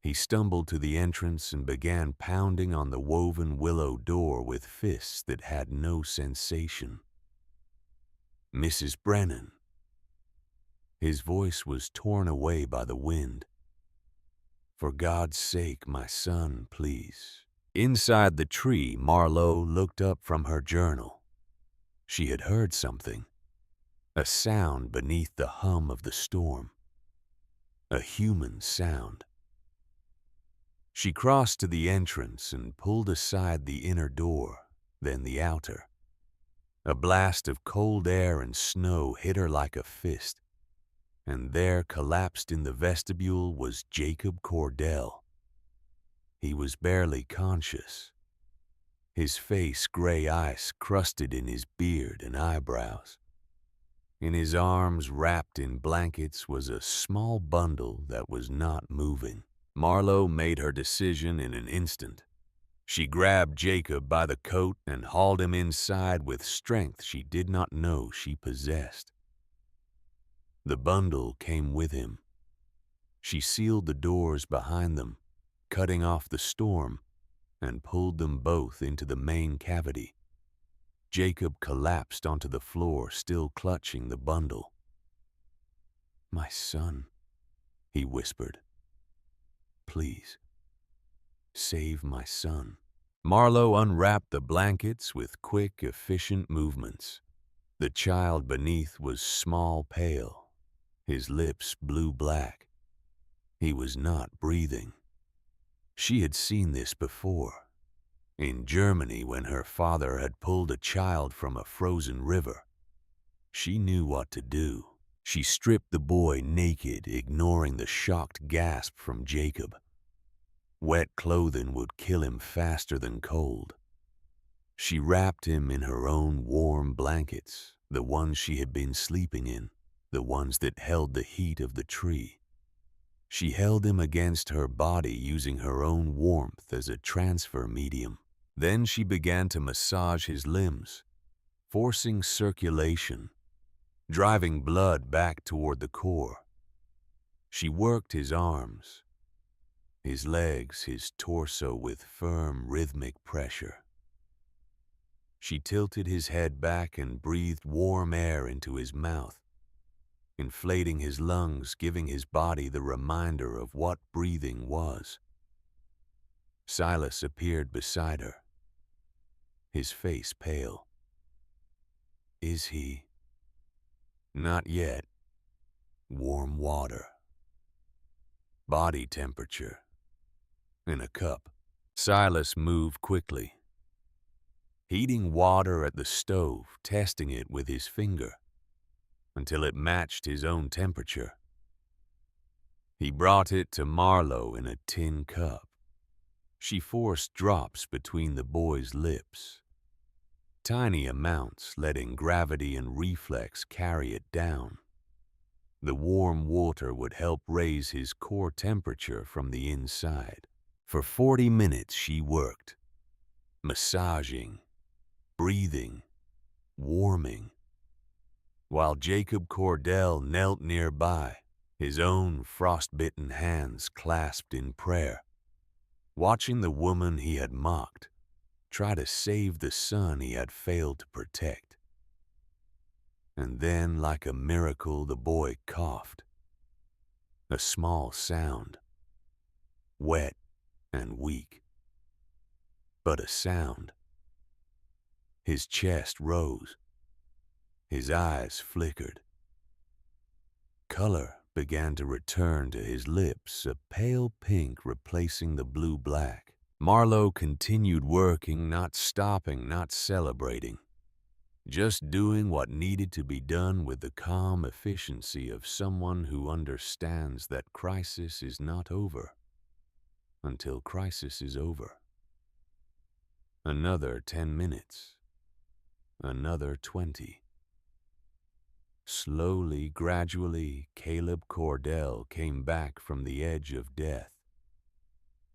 He stumbled to the entrance and began pounding on the woven willow door with fists that had no sensation. "Mrs. Brennan." His voice was torn away by the wind. "For God's sake, my son, please." Inside the tree, Marlowe looked up from her journal. She had heard something, a sound beneath the hum of the storm, a human sound. She crossed to the entrance and pulled aside the inner door, then the outer. A blast of cold air and snow hit her like a fist, and there, collapsed in the vestibule, was Jacob Cordell. He was barely conscious, his face gray ice crusted in his beard and eyebrows. In his arms, wrapped in blankets, was a small bundle that was not moving. Marlowe made her decision in an instant. She grabbed Jacob by the coat and hauled him inside with strength she did not know she possessed. The bundle came with him. She sealed the doors behind them, cutting off the storm, and pulled them both into the main cavity. Jacob collapsed onto the floor, still clutching the bundle. "My son," he whispered. "Please, save my son." Marlowe unwrapped the blankets with quick, efficient movements. The child beneath was small pale, his lips blue-black. He was not breathing. She had seen this before, in Germany when her father had pulled a child from a frozen river. She knew what to do. She stripped the boy naked, ignoring the shocked gasp from Jacob. Wet clothing would kill him faster than cold. She wrapped him in her own warm blankets, the ones she had been sleeping in, the ones that held the heat of the tree. She held him against her body using her own warmth as a transfer medium. Then she began to massage his limbs, forcing circulation, driving blood back toward the core. She worked his arms, his legs, his torso with firm, rhythmic pressure. She tilted his head back and breathed warm air into his mouth, inflating his lungs, giving his body the reminder of what breathing was. Silas appeared beside her, his face pale. Is he? Not yet. Warm water. Body temperature. In a cup. Silas moved quickly, heating water at the stove, testing it with his finger until it matched his own temperature. He brought it to Marlowe in a tin cup. She forced drops between the boy's lips, tiny amounts letting gravity and reflex carry it down. The warm water would help raise his core temperature from the inside. For 40 minutes she worked, massaging, breathing, warming, while Jacob Cordell knelt nearby, his own frostbitten hands clasped in prayer, watching the woman he had mocked try to save the son he had failed to protect. And then, like a miracle, the boy coughed. A small sound, wet and weak, but a sound. His chest rose. His eyes flickered. Color began to return to his lips, a pale pink replacing the blue-black. Marlowe continued working, not stopping, not celebrating, just doing what needed to be done with the calm efficiency of someone who understands that crisis is not over until crisis is over. Another 10 minutes. Another 20. Slowly, gradually, Caleb Cordell came back from the edge of death.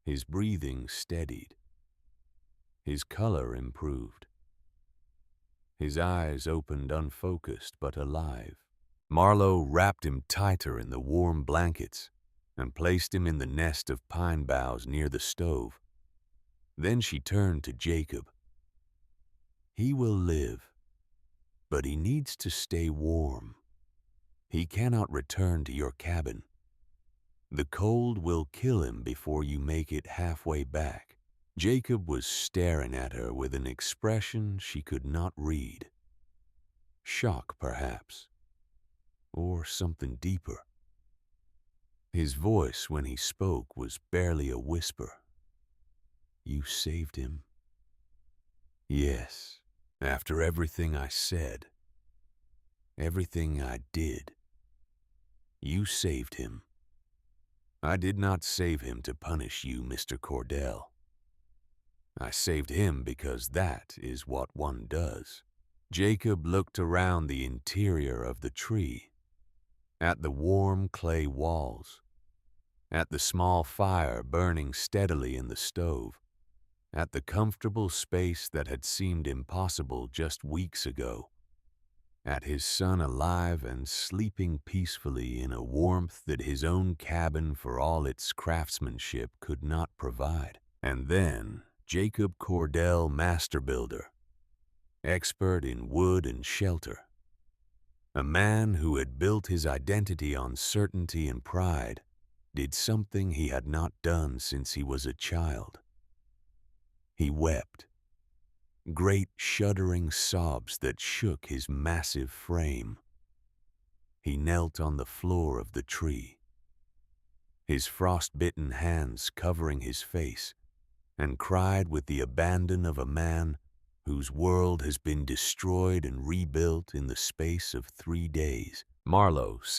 His breathing steadied. His color improved. His eyes opened unfocused but alive. Marlowe wrapped him tighter in the warm blankets and placed him in the nest of pine boughs near the stove. Then she turned to Jacob. He will live, but he needs to stay warm. He cannot return to your cabin. The cold will kill him before you make it halfway back. Jacob was staring at her with an expression she could not read. Shock, perhaps, or something deeper. His voice, when he spoke, was barely a whisper. You saved him? Yes, after everything I said, everything I did. You saved him. I did not save him to punish you, Mr. Cordell. I saved him because that is what one does. Jacob looked around the interior of the tree, at the warm clay walls, at the small fire burning steadily in the stove, at the comfortable space that had seemed impossible just weeks ago, at his son alive and sleeping peacefully in a warmth that his own cabin, for all its craftsmanship, could not provide. And then Jacob Cordell, master builder, expert in wood and shelter, a man who had built his identity on certainty and pride, did something he had not done since he was a child. He wept. great shuddering sobs that shook his massive frame. He knelt on the floor of the tree, his frost-bitten hands covering his face, and cried with the abandon of a man whose world has been destroyed and rebuilt in the space of 3 days. Marlowe